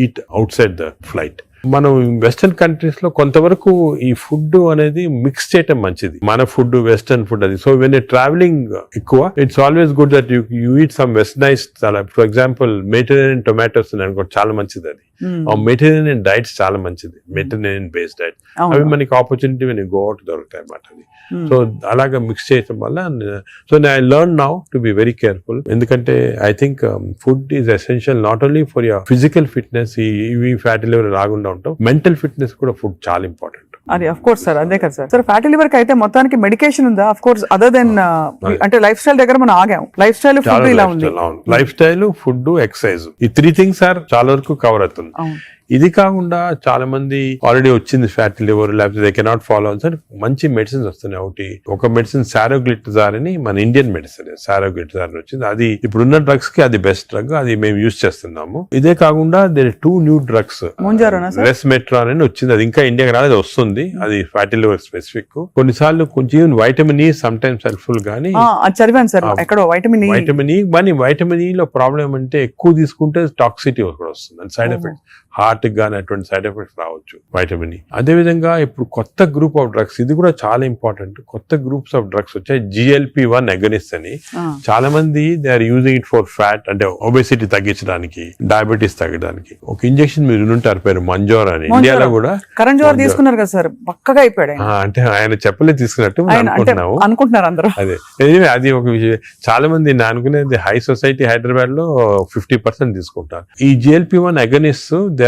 eat out side the flight. మనం వెస్టర్న్ కంట్రీస్ లో కొంతవరకు ఈ ఫుడ్ అనేది మిక్స్ చేయటం మంచిది, మన ఫుడ్ వెస్టర్న్ ఫుడ్ అది. సో వెన్ ట్రావెలింగ్ ఎక్కువ, it's always good that you eat some westernise. For example Mediterranean tomatoes అనుకోండి, చాలా మంచిది అది. మెడిటరేనియన్ డైట్స్ చాలా మంచిది, మెడిటరేనియన్ బేస్డ్ డైట్. అవి మనకి ఆపర్చునిటీ వెన్ గో అవుట్ దొరుకుతాయి అన్నమాట అది. సో అలాగా మిక్స్ చేయటం వల్ల, so I learn now to be very careful. ఎందుకంటే I think food is essential not only for your physical fitness, ఈ ఫ్యాటీ లివర్ రాకుండా ఉంటాం, మెంటల్ ఫిట్నెస్ కూడా ఫుడ్ చాలా ఇంపార్టెంట్. అది అఫ్ కోర్స్ సార్, అదే కదా సార్. సార్ ఫ్యాటీ లివర్ కి అయితే మొత్తానికి మెడికేషన్ ఉందా? అఫ్ కోర్స్ అదర్ దెన్ అంటే లైఫ్ స్టైల్ దగ్గర మనం ఆగాం. లైఫ్ స్టైల్ ఫుడ్ ఇలా ఉంది. లైఫ్ స్టైల్, ఫుడ్, ఎక్సర్సైజ్, ఈ 3 things సార్ చాలా వరకు కవర్ అవుతుంది. ఇది కాకుండా చాలా మంది ఆల్రెడీ వచ్చింది ఫ్యాటీ లివర్, లేకపోతే దే కెనాట్ ఫాలో అని సార్ మంచి మెడిసిన్స్ వస్తున్నాయి. ఒక మెడిసిన్ సారోగ్లిటజార్ అని, మన ఇండియన్ మెడిసిన్ సారోగ్లిటజార్ వచ్చింది. అది ఇప్పుడున్న డ్రగ్స్ కి అది బెస్ట్ డ్రగ్, అది మేము యూజ్ చేస్తున్నాము. ఇదే కాకుండా దేర్ 2 new drugs, రెస్మెట్రాన్ అని వచ్చింది, అది ఇంకా ఇండియాకి రాలేదు, వస్తుంది. అది ఫ్యాటీ లివర్ స్పెసిఫిక్. కొన్నిసార్లు కొంచెం vitamin E some times helpful గానీ, చదివాను సార్ ఎక్కడో వైటమిన్ ఈ. వైటమిన్ ఈ లో ప్రాబ్లం అంటే ఎక్కువ తీసుకుంటే టాక్సిటీ కూడా వస్తుంది, సైడ్ ఎఫెక్ట్స్, హార్ట్ గానీ అటువంటి సైడ్ ఎఫెక్ట్స్ రావచ్చు వైటమిన్ ఈ. అదేవిధంగా ఇప్పుడు కొత్త గ్రూప్ ఆఫ్ డ్రగ్స్, ఇది కూడా చాలా ఇంపార్టెంట్. కొత్త గ్రూప్స్ ఆఫ్ డ్రగ్స్ వచ్చాయి, GLP-1 అగనిస్ట్ అని. చాలా మంది they are using it for fat, అంటే ఒబెసిటీ తగ్గించడానికి, డయాబెటీస్ తగ్గడానికి. ఒక ఇంజెక్షన్ మీరు వినుంటారు పేరు మంజోర్ అని, ఇండియాలో కూడా కరణ్ జోహర్ తీసుకున్నారు కదా సార్, పక్కగా అయిపోయాడు. అంటే ఆయన చెప్పలే తీసుకున్నట్టు అనుకుంటున్నారు అందరూ. అదే అది ఒక విషయం. చాలా మంది నేను అనుకునేది హై సొసైటీ హైదరాబాద్ లో 50% తీసుకుంటారు ఈ GLP-1 agonist. They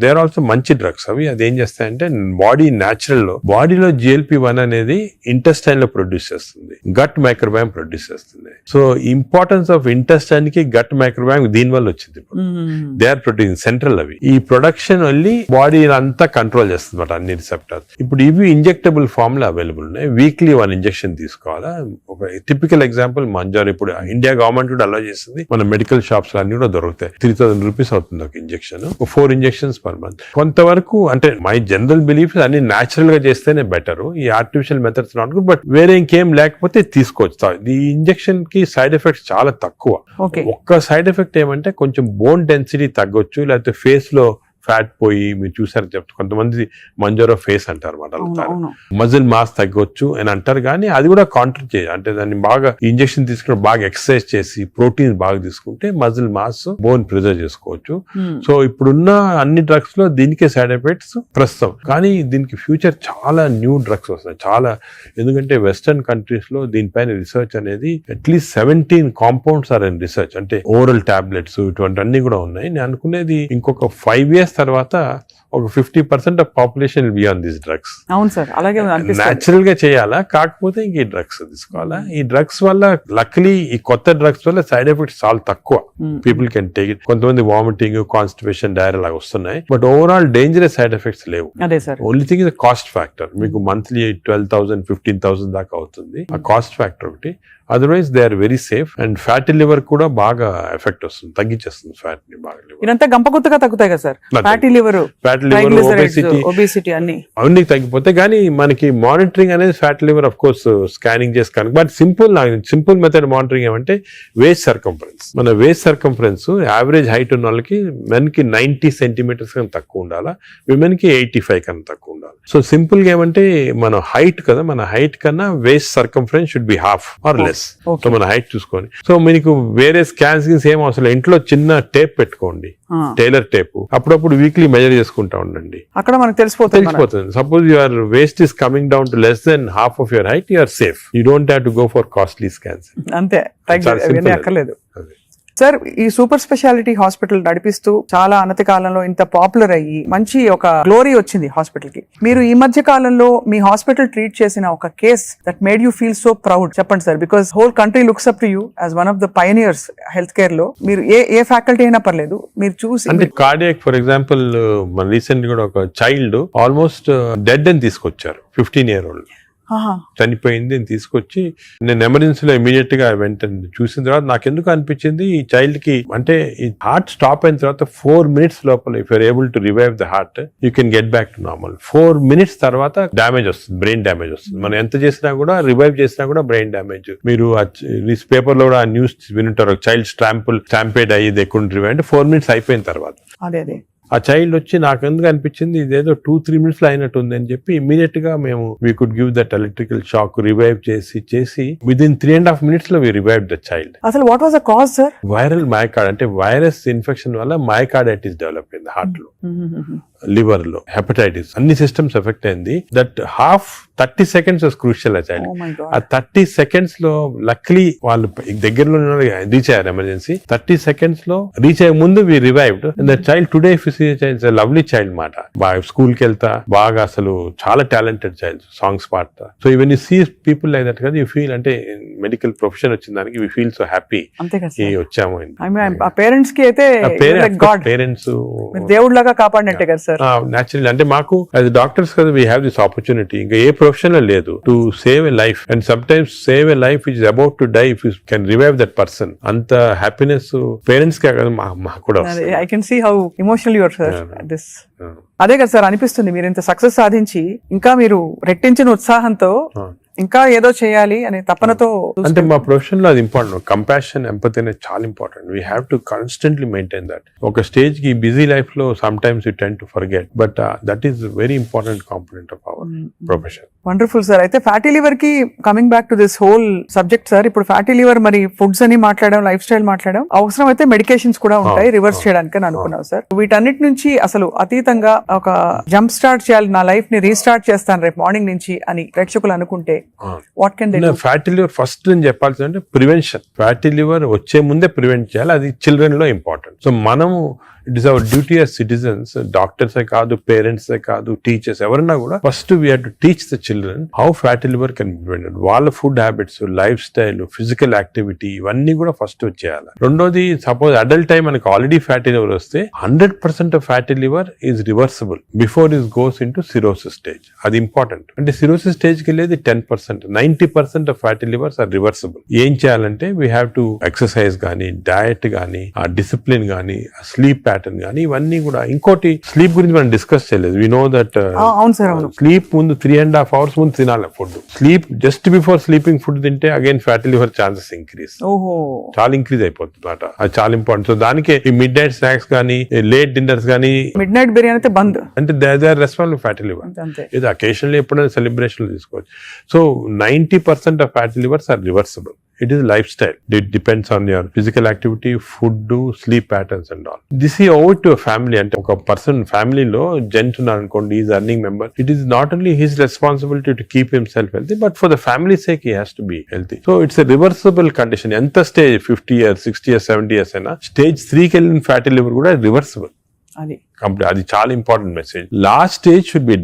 are also మంచి డ్రగ్స్ అవి. అది ఏం చేస్తాయంటే బాడీ న్యాచురల్ లో, బాడీలో GLP-1 అనేది ఇంటెస్టైన్ లో ప్రొడ్యూస్ చేస్తుంది, గట్ మైక్రోబయామ్ ప్రొడ్యూస్ చేస్తుంది. సో ఇంపార్టెన్స్ ఆఫ్ ఇంటెస్టైన్ కి గట్ మైక్రోబయామ్ దీని వల్ల వచ్చింది. దే ఆర్ ప్రొడ్యూసింగ్ సెంట్రల్, అవి ఈ ప్రొడక్షన్ వెళ్ళి బాడీ అంతా కంట్రోల్ చేస్తుంది అన్నమాట, అన్ని రిసెప్టర్స్. ఇప్పుడు ఇవి ఇంజెక్టబుల్ ఫామ్ లో అవైలబుల్ ఉన్నాయి. వీక్లీ 1 ఇంజెక్షన్ తీసుకోవాలా. ఒక టిపికల్ ఎగ్జాంపుల్ మంజార్, ఇప్పుడు ఇండియా గవర్నమెంట్ కూడా అలౌ చేస్తుంది, మన మెడికల్ షాప్స్ అన్ని కూడా దొరుకుతాయి. 3000 రూపీస్ అవుతుంది ఒక ఇంజెక్షన్, 4 ఇంజెక్షన్స్ పర్ మంత్. కొంతవరకు అంటే మై జనరల్ బిలీఫ్ అన్ని న్యాచురల్ గా చేస్తేనే బెటర్, ఈ artificial methods not good. But వేరే ఇంకేం లేకపోతే తీసుకోవచ్చు. ఈ ఇంజెక్షన్ కి సైడ్ ఎఫెక్ట్స్ చాలా తక్కువ. ఒక్క సైడ్ ఎఫెక్ట్ ఏమంటే కొంచెం బోన్ డెన్సిటీ తగ్గొచ్చు, లేకపోతే ఫేస్ లో ఫ్యాట్ పోయి, మీరు చూసారు చెప్తారు కొంతమంది మంజోరో ఫేస్ అంటారు అన్నమాట, మజిల్ మాస్ తగ్గొచ్చు అని అంటారు. కానీ అది కూడా కాంట్రీ చేయాలి, అంటే దాన్ని బాగా ఇంజెక్షన్ తీసుకుని బాగా ఎక్సర్సైజ్ చేసి ప్రోటీన్ బాగా తీసుకుంటే మజిల్ మాస్, బోన్ ప్రిజర్వ్ చేసుకోవచ్చు. సో ఇప్పుడున్న అన్ని డ్రగ్స్ లో దీనికే సైడ్ ఎఫెక్ట్స్ ప్రస్తుతం. కానీ దీనికి ఫ్యూచర్ చాలా న్యూ డ్రగ్స్ వస్తాయి చాలా. ఎందుకంటే వెస్టర్న్ కంట్రీస్ లో దీనిపైన రీసెర్చ్ అనేది at least 17 compounds are in research, అంటే ఓరల్ టాబ్లెట్స్ ఇటువంటి అన్ని కూడా ఉన్నాయి. నేను అనుకునేది ఇంకొక 5 years తర్వాత ఒక 50% of population will be on this drugs. అవును సార్, అలాగే న్యాచురల్ గా చేయాలా, కాకపోతే ఇంక ఈ డ్రగ్స్ తీసుకోవాలా. ఈ డ్రగ్స్ వల్ల లక్లీ ఈ కొత్త డ్రగ్స్ వల్ల సైడ్ ఎఫెక్ట్స్ చాలా తక్కువ, పీపుల్ కెన్ టేక్ ఇట్. కొంతమంది వామిటింగ్, కాన్స్టిపేషన్, డైరియా లాగా వస్తున్నాయి, but overall dangerous side effects లేవు. Only thing is cost factor. మీకు మంత్లీ 12,000 15,000 దాకా అవుతుంది, ఆ కాస్ట్ ఫ్యాక్టర్ ఒకటి. Otherwise they are very safe. And fatty liver కూడా బాగా ఎఫెక్ట్ వస్తుంది, తగ్గించేస్తుంది ఫ్యాట్ ని బాగా. ఇదంతా గంపగుత్తగా తగ్గుతాయి కదా సార్, ఫ్యాటీ లివర్, ఒబేసిటీ అన్ని తగ్గిపోతాయి. కానీ మనకి మానిటరింగ్ అనేది fatty liver of course scanning చేసి కనుక. బట్ సింపుల్ మెథడ్ మానిటరింగ్ ఏమంటే వేస్ట్ సర్కంఫరెన్స్. మన వేస్ట్ సర్కంఫరెన్స్ యావరేజ్ హైట్ ఉన్న వాళ్ళకి మెన్ కి 90 centimeters కన్నా తక్కువ ఉండాలా, విమెన్ కి 85 కన్నా తక్కువ ఉండాలి. సో సింపుల్ గా ఏమంటే మన హైట్ కదా, మన హైట్ కన్నా waist circumference should be half or less. So మన హైట్ చూసుకొని, సో మీకు వేరే స్కాన్స్ ఏం అవసరం, ఇంట్లో చిన్న టేప్ పెట్టుకోండి, టైలర్ టేప్, అప్పుడప్పుడు వీక్లీ మెజర్ చేసుకుంటా ఉండండి, అక్కడ మనకు తెలిసిపోతుంది. Suppose your waist is coming down to less than half of your height, you're safe. You don't have to go for costly scans. అంతే, అక్కర్లేదు. సార్, ఈ సూపర్ స్పెషాలిటీ హాస్పిటల్ నడిపిస్తూ చాలా అనతి కాలంలో ఇంత పాపులర్ అయ్యి మంచి ఒక గ్లోరీ వచ్చింది హాస్పిటల్ కి. మీరు ఈ మధ్య కాలంలో మీ హాస్పిటల్ ట్రీట్ చేసిన ఒక case that made you feel so proud చెప్పండి sir, because whole country looks up to you as one of the pioneers health care లో. మీరు ఏ ఫ్యాకల్టీ అయినా పర్లేదు, మీరు చూసి. అంటే కార్డియాక్ ఫర్ ఎగ్జాంపుల్, మన రీసెంట్ కూడా ఒక చైల్డ్ ఆల్మోస్ట్ డెడ్ అని తీసుకొచ్చారు, 15-year-old చనిపోయింది అని తీసుకొచ్చి, నేను ఎమర్జెన్సీలో ఇమీడియట్ గా వెంటనే చూసిన తర్వాత నాకు ఎందుకు అనిపించింది, ఈ చైల్డ్ కి అంటే ఈ హార్ట్ స్టాప్ అయిన తర్వాత 4 minutes లోపల if you're able to revive the heart, you can get back to normal. 4 minutes తర్వాత డ్యామేజ్ వస్తుంది, బ్రెయిన్ డ్యామేజ్ వస్తుంది. మనం ఎంత చేసినా కూడా, రివైవ్ చేసినా కూడా బ్రెయిన్ డ్యామేజ్. మీరు పేపర్ లో కూడా న్యూస్ వినుంటారు, చైల్డ్ స్టాంపేడ్ అయ్యి దే కుడెంట్ రివైవ్ అంటే 4 minutes అయిపోయిన తర్వాత. అదే ఆ చైల్డ్ వచ్చి నాకు ఎందుకు అనిపించింది ఇదేదో 2-3 minutes లో అయినట్టు ఉంది అని చెప్పి ఇమీడియట్ గా మేము we could give that electrical shock, revive చేసి విదిన్ 3.5 minutes లో వి రివైవ్ ద చైల్డ్. అసలు what was the cause sir? Viral మయోకార్డ్, అంటే వైరస్ ఇన్ఫెక్షన్ వల్ల మయోకార్డైటిస్ డెవలప్ అయింది హార్ట్ లో, లివర్ లో, హెపటైటిస్, అన్ని సిస్టమ్స్ ఎఫెక్ట్ అయింది. దట్ 30 seconds వాస్ క్రూషియల్ ఆ చైల్డ్. ఆ 30 seconds లో లక్లీ వాళ్ళు దగ్గరలో రీచ్ అయ్యారు ఎమర్జెన్సీ. 30 seconds లో రీచ్ అయ్యే ముందు we revived. The child today lovely child మాట, బాగా స్కూల్ కి వెళ్తా, బాగా అసలు చాలా టాలెంటెడ్ చైల్డ్, సాంగ్స్ పాడతా. So even you see people like that కదా, యూ ఫీల్ అంటే మెడికల్ ప్రొఫెషన్ వచ్చిన దానికి వి ఫీల్ సో హ్యాపీ వచ్చాము. పేరెంట్స్ కి అయితే పేరెంట్స్ దేవుడిలాగా కాపాడినట్టే కదా సార్. న్యాచురల్ అంటే మాకు యాజ్ డాక్టర్స్ కదా వీ హ్యావ్ దిస్ ఆపర్చునిటీ, ఇంకా ఏ ప్రొఫెషన్ లో లేదు, to save a life. And sometimes save a life is about to die if you can revive that person. అంత హ్యాపీనెస్ పేరెంట్స్ కే కదా మాకు కూడా. I can see how emotional you are sir. This అదే కదా సార్ అనిపిస్తుంది, మీరు ఇంత సక్సెస్ సాధించి ఇంకా మీరు రెట్టించిన ఉత్సాహంతో ఇంకా ఏదో చేయాలి అనే తపనతో. అంటే మా ప్రొఫెషన్ లో అది ఇంపార్టెంట్, కంపాషన్, ఎంపతి అనేది చాలా important. We have to constantly maintain that. ఒక స్టేజ్ కి బిజీ లైఫ్ లో some times you tend to forget, but that is very important component of our profession. Wonderful sir. అయితే ఫ్యాటీ లివర్ కి coming back to this whole subject sir, ఇప్పుడు ఫ్యాటీ లివర్ మరి ఫుడ్స్ అని మాట్లాడడం, లైఫ్ స్టైల్ మాట్లాడడం, అవసరం అయితే మెడికేషన్స్ కూడా ఉంటాయి రివర్స్ చేయడానికి అని అనుకున్నాం సార్. వీటన్నిటి నుంచి అసలు అతీతంగా ఒక జంప్ స్టార్ట్ చేయాలి, నా లైఫ్ ని రీస్టార్ట్ చేస్తాను రేపు మార్నింగ్ నుంచి అని ప్రేక్షకులు అనుకుంటే what can they do? Fatty liver first నేను చెప్పాల్సింది అంటే ప్రివెన్షన్. ఫ్యాటీ లివర్ వచ్చే ముందే ప్రివెంట్ చేయాలి, అది చిల్డ్రన్ లో ఇంపార్టెంట్. సో మనము it is our duty as citizens, డాక్టర్సే కాదు, పేరెంట్సే కాదు, టీచర్స్ ఎవరన్నా కూడా first we have to teach the children how fatty liver can be prevented. వాళ్ళ food habits, lifestyle, physical activity ఇవన్నీ కూడా ఫస్ట్ వచ్చేయాలి. రెండోది, సపోజ్ అడల్ట్ టైం మనకి ఆల్రెడీ ఫ్యాటీ లివర్ వస్తే 100% of fatty liver is reversible before is goes into cirrhosis stage. అది ఇంపార్టెంట్. అంటే సిరోసిస్ స్టేజ్ కి వెళ్ళేది 10%, 90% of fatty livers are reversible. ఏం చేయాలంటే వీ హ్యావ్ టు ఎక్సర్సైజ్ గానీ, డయట్ గానీ, ఆ డిసిప్లిన్ గానీ, స్లీప్ ప్యాటర్న్ కానీ, ఇవన్నీ కూడా. ఇంకోటి, స్లీప్ గురించి మనం డిస్కస్ చేయలేదు. వి నో దట్ స్లీప్ ముందు 3.5 hours ముందు తినాలి food. Sleep just before sleeping food తింటే again fatty liver chances increase, చాలా ఇంక్రీజ్ అయిపోతుంది అన్నమాట. అది చాలా ఇంపార్టెంట్. సో దానికి ఈ మిడ్ నైట్ స్నాక్స్ కానీ, లేట్ డిన్నర్స్ కానీ, మిడ్ నైట్ బిర్యానీ అయితే బంద్, అంటే they are responsible fatty liver. ఇది అకేషనల్లీ ఎప్పుడైనా సెలబ్రేషన్ తీసుకోవచ్చు. So 90% of fatty livers are reversible. It is lifestyle. It depends on your physical activity, food, sleep patterns and all. This is over to a family. And a person family lo gent unnarukondi, is earning member. It is not only his responsibility to keep himself healthy, but for the family's sake he has to be healthy. So it's a reversible condition. Enta stage 50 years, 60 years, 70 years aina stage 3 ki ellin fatty liver kuda reversible. అది చాలా important message. Last stage should be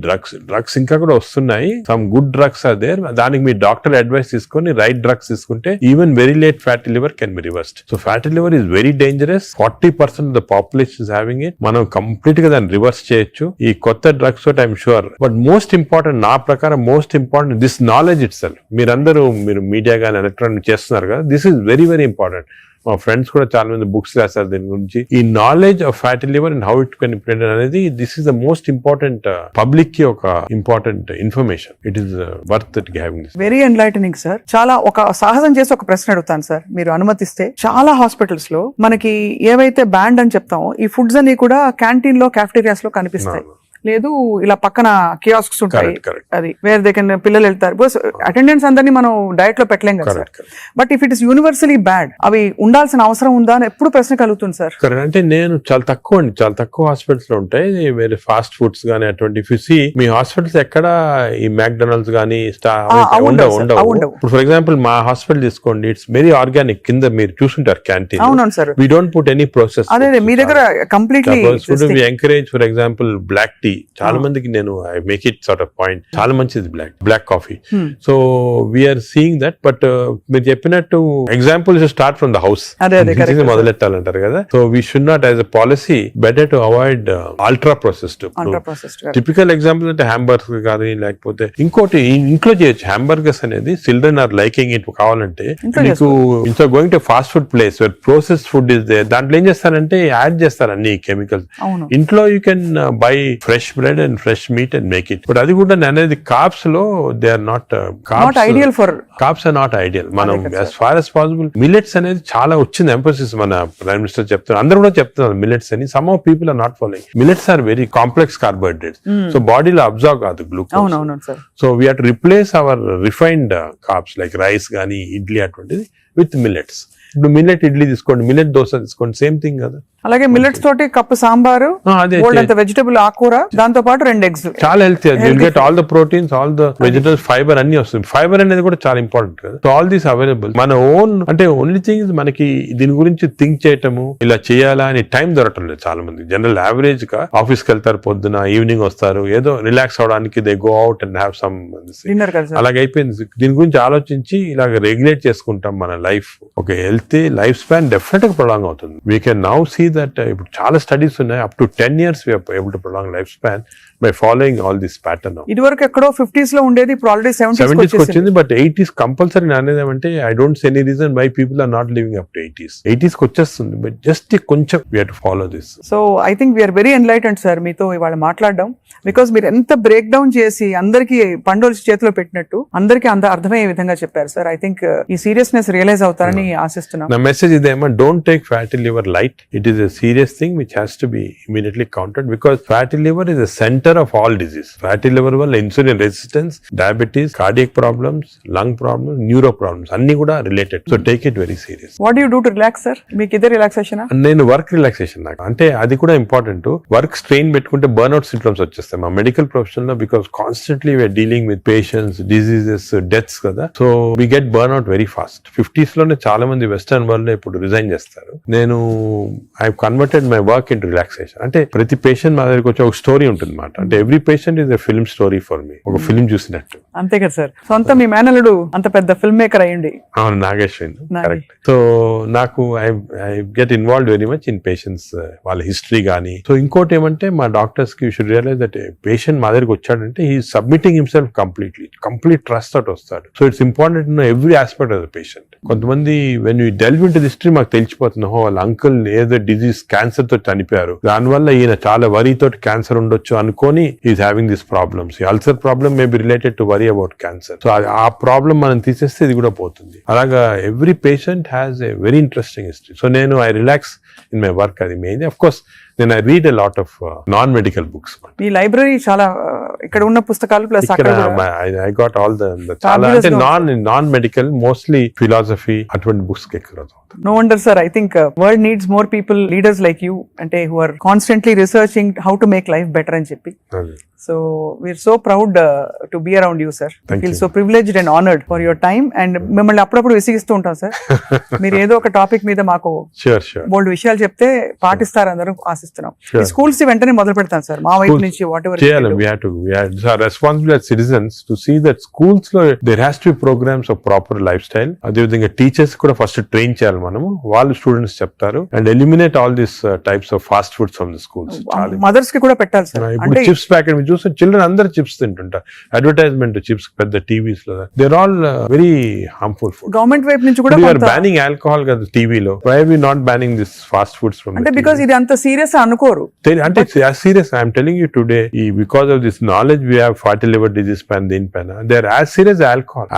drugs ఇంకా కూడా వస్తున్నాయి. Some good drugs are there. దానికి మీ డాక్టర్ అడ్వైస్ తీసుకొని రైట్ డ్రగ్స్ తీసుకుంటే even very late fatty liver can be reversed. So fatty liver is very dangerous. 40% of the population is having it. మనం కంప్లీట్ గా దాన్ని రివర్స్ చేయొచ్చు ఈ కొత్త డ్రగ్స్ తోటి, I'm sure. But most important, నా ప్రకారం most important this knowledge it self. మీరు మీడియా కానీ ఎలక్ట్రానిక్ చేస్తున్నారు కదా, this is very very important. మా ఫ్రెండ్స్ కూడా చాలా మంది బుక్స్ రాశారు దీని గురించి. ఈ knowledge of fatty liver and how it can prevent అనేది, this is the most important public కి ఒక important information. It is worth it having this. Very enlightening sir. చాలా ఒక సాహసం చేసి ఒక ప్రశ్న అడుగుతాను సార్, మీరు అనుమతిస్తే. చాలా హాస్పిటల్స్ లో మనకి ఏవైతే బ్యాండ్ అని చెప్తామో ఈ ఫుడ్స్ అన్ని కూడా క్యాంటీన్ లో, క్యాఫ్టేరియాస్ లో కనిపిస్తాయి. లేదు ఇలా పక్కన కియాస్క్స్ ఉంటాయి, Correct. అది వేర్ దే కెన్ పిల్లలు వెళ్తారు. బికాస్ అటెండెన్స్ అందరినీ మనం డైట్ లో పెట్టలేం కదా sir. But if it is universally bad, అవి ఉండాల్సిన అవసరం ఉందా అని ఎప్పుడు ప్రశ్న కలుగుతుంది సార్. కరెక్ట్. అంటే నేను చాలా తక్కువ హాస్పిటల్స్ లో ఉంటాయి వేరే ఫాస్ట్ ఫుడ్స్ గానీ అటువంటి. ఇఫ్ యు సీ మీ హాస్పిటల్స్ ఎక్కడ ఈ మ్యాక్డొనాల్డ్స్ గానీ ఉండవు. ఇప్పుడు ఫర్ ఎగ్జాంపుల్ మా హాస్పిటల్ తీసుకోండి, ఇట్స్ వెరీ ఆర్గానిక్. కింద మీరు చూసుంటారు క్యాంటీన్. అవును sir. We don't put any process. అదే మీ దగ్గర completely encourage. For example black tea, చాలా మందికి నేను I make it sort of point, చాలా మంచిది black coffee. So we're seeing that. But మీరు చెప్పినట్టు example start from the house మొదలెట్టాలంటారు కదా. So we should not as a policy better to avoid ultra processed. Typical example అంటే హ్యాంబర్గర్స్ కానీ, లేకపోతే ఇంకోటి ఇంట్లో చేయొచ్చు. హ్యాంబర్గర్స్ అనేది చిల్డ్రన్ ఆర్ లైకింగ్ ఇట్. కావాలంటే మీకు ఇంట్లో going to fast food place where processed food is there, దాంట్లో ఏం చేస్తారంటే యాడ్ చేస్తారు అన్ని కెమికల్స్. ఇంట్లో you can buy fresh bread and fresh meat and make it. But అది కూడా అనేది కార్బ్స్ లో they are not ideal for carbs are not ideal. మనం as far as possible millets అనేది చాలా వచ్చింది ఎంఫోసిస్. మన ప్రైమ్ మినిస్టర్ చెప్తున్నారు, అందరూ కూడా చెప్తున్నారు మిల్లెట్స్ అని. Some of people are not following. Millets are very complex carbohydrates. So బాడీలో అబ్జర్వ్ కాదు glucose. So we have to replace our refined carbs like rice కానీ ఇడ్లీ అటువంటిది విత్ మిల్లెట్స్. ఇప్పుడు మిల్లెట్ ఇడ్లీ తీసుకోండి, మిల్లెట్ దోశ తీసుకోండి, సేమ్ థింగ్ కదా. అలాగే మిల్లెట్స్ తోటి కప్పు సాంబారు, వెజిటబుల్ ఆకుకూర, దాంతో పాటు 2 eggs. చాలా healthy. You'll get all the proteins, all the vegetables, fibre అన్ని వస్తుంది. ఫైబర్ అనేది కూడా చాలా ఇంపార్టెంట్ కదా. So all these available. మన ఓన్ అంటే ఓన్లీ థింగ్ మనకి దీని గురించి థింక్ చేయటము, ఇలా చేయాలా అని టైం దొరకటం లేదు చాలా మంది. జనరల్ యావరేజ్ గా ఆఫీస్ కి వెళ్తారు, పొద్దున ఈవినింగ్ వస్తారు, ఏదో రిలాక్స్ అవడానికి they go out and have some dinner. అలాగే అయిపోయింది. దీని గురించి ఆలోచించి ఇలాగ రెగ్యులేట్ చేసుకుంటాం మన లైఫ్. ఒక హెల్తీ లైఫ్ స్పాన్ డెఫినెట్ గా ప్రొలాంగ్ అవుతుంది. We can now see that ఇప్పుడు చాలా స్టడీస్ ఉన్నాయి, up to 10 years we are able to prolong life span by following all this pattern. ఇది వరకు ఎక్కడో 50s లో ఉండేది, ఇప్పుడు ఆల్రెడీ 70s వచ్చింది. బట్ 80s కంపల్సరీ అనేది ఏమంటే I don't see any reason why people are not living up to 80s కి వచ్చేస్తుంది. బట్ జస్ట్ కొంచెం we have to follow this. So I think we're very enlightened sir మీతో ఇవాళ మాట్లాడడం. బికాస్ మీరు ఎంత బ్రేక్ డౌన్ చేసి అందరికి పండోల్స్ చేతిలో పెట్టినట్టు అందరికి అర్థమయ్యే విధంగా చెప్పారు సార్. ఐ థింక్ ఈ సీరియస్నెస్ రియలైజ్ అవుతారని ఆశిస్తున్నాం. నా మెసేజ్ ఇదేమో, don't take fatty liver light. It is a serious thing which has to be immediately counted, because fatty liver is the center of all disease. Fatty liver వల్ల insulin resistance, diabetes, cardiac problems, lung problems, neuro problems అన్ని కూడా related. So take it very serious. What do you do to relax sir? మీకు ఇదే రిలాక్సేషన్? నేను వర్క్ రిలాక్సేషన్. నాకు అంటే అది కూడా ఇంపార్టెంట్. వర్క్ స్ట్రెయిన్ పెట్టుకుంటే బర్న్అవుట్ సింప్టమ్స్ వచ్చేస్తాయి మా మెడికల్ ప్రొఫెషన్ లో. Because constantly we're dealing with patients, diseases, deaths కదా. So we get burnout very fast. 50s లోనే చాలా మంది వెస్టర్న్ వరల్డ్ లో ఇప్పుడు రిజైన్ చేస్తారు. నేను I converted my work into relaxation. అంటే ప్రతి పేషెంట్ మా దగ్గరికి వచ్చి ఒక స్టోరీ ఉంటుంది అన్నమాట. అంటే every patient is a film story for me. ఒక ఫిల్మ్ చూసినట్టు. అంతే కదా సార్. సొంత మీ మేనల్లుడు అంత పెద్ద ఫిల్మ్ మేకర్ అయ్యండి. అవును, నాగేశ్వరి. కరెక్ట్. సో నాకు I get involved very much in patients, వాళ్ళ హిస్టరీ కానీ. సో ఇంకోటి ఏమంటే మా డాక్టర్స్ కి you should realise that patient మా దగ్గరికి వచ్చాడంటే he submitting himself complete trust తోటి వస్తాడు. So it's important know every aspect of the patient. కొంతమంది when you delve into the history మాకు తెలిసిపోతుంది, వాళ్ళ అంకుల్ ఏదో డిజీజ్ క్యాన్సర్ తో చనిపోయారు, దానివల్ల ఈయన చాలా వరీ తోటి క్యాన్సర్ ఉండొచ్చు అనుకొని ఈజ్ హ్యావింగ్ దిస్ ప్రాబ్లమ్స్. ఈ ulcer problem may be related to worry about cancer. So ఆ ప్రాబ్లమ్ మనం తీసేస్తే ఇది కూడా పోతుంది. అలాగా every patient has a very interesting history. So నేను I relax in my work. అది main. Of course then I read a lot of non-medical books. మీ లైబ్రరీ చాలా ఇక్కడ ఉన్న పుస్తకాలు ప్లస్ అక్కడ I got all the చాలా అంటే non-medical mostly philosophy అటువంటి బుక్స్ ఎక్కువ. No wonder sir, I think world needs more people, leaders like you, అంటే who are constantly researching how to make life better అని చెప్పి. So we're so proud to be around you sir. I feel so privileged and honored for your time, and మిమ్మల్ని అప్పుడప్పుడు విసిగిస్తూ ఉంటాం సార్. మీరు ఏదో ఒక టాపిక్ మీద మాకు బోల్డ్ విషయాలు చెప్తే పాటిస్తారు అందరూ ఆశిస్తున్నాం. ఈ స్కూల్స్ వెంటనే మొదలు పెడతాం సార్ మా వైపు నుంచి. What ever we are responsible as citizens to see that schools లో there has to be programs of proper lifestyle. అదే విధంగా టీచర్స్ కూడా ఫస్ట్ ట్రైన్ చేయాలి మనము. వాళ్ళు స్టూడెంట్స్ చెప్తారు. And eliminate all this types of fast foods from the schools. Mothers కి కూడా పెట్టాలి సార్. ఇప్పుడు చిప్స్ ప్యాకెట్ చూస్తే చిల్డ్రన్ అందరు చిప్స్ తింటుంటారు. అడ్వర్టైజ్మెంట్ చిప్స్ పెద్ద టీవీస్ లో there all very harmful food. Government వైపు నుంచి కూడా బ్యానింగ్ ఆల్కహాల్ కదా టీవీలో. Why are we not banning this fast foods from? అంటే బికాజ్ ఇది అంత సీరియస్ అనుకోరు. అంటే as serious I'm telling you today, because of this knowledge we have fatty liver disease దీనిపైన they are as serious as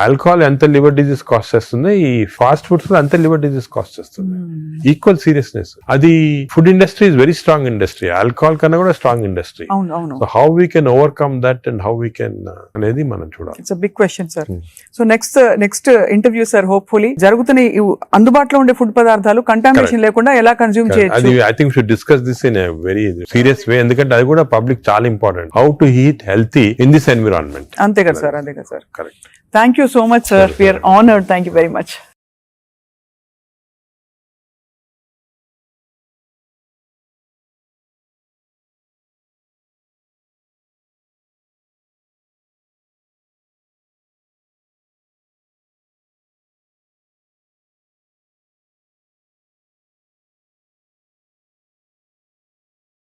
alcohol ఎంత లివర్ డిజీజ్ కాస్ట్ చేస్తుంది, ఈ ఫాస్ట్ ఫుడ్స్ అంత లివర్ డిజీజ్ కాస్ట్ చేస్తుంది. Equal seriousness. అది food industry is very strong industry, alcohol కన్నా కూడా strong industry. So how we can overcome that and how we can అనేది మనం చూడాలి. It's big question sir. So next interview sir, hopefully జరుగుతున్న ఈ అందుబాటులో ఉండే ఫుడ్ పదార్థాలు కంటామినేషన్ లేకుండా ఎలా కన్జ్యూమ్ చేయొచ్చు. అది I think should discuss this in a very serious way, ఎందుకంటే అది కూడా పబ్లిక్ చాలా important. How to eat healthy in this environment. అంతే కదా సార్, అంతే కదా sir. Correct. Thank you so much sir, we're honoured. Thank you very much.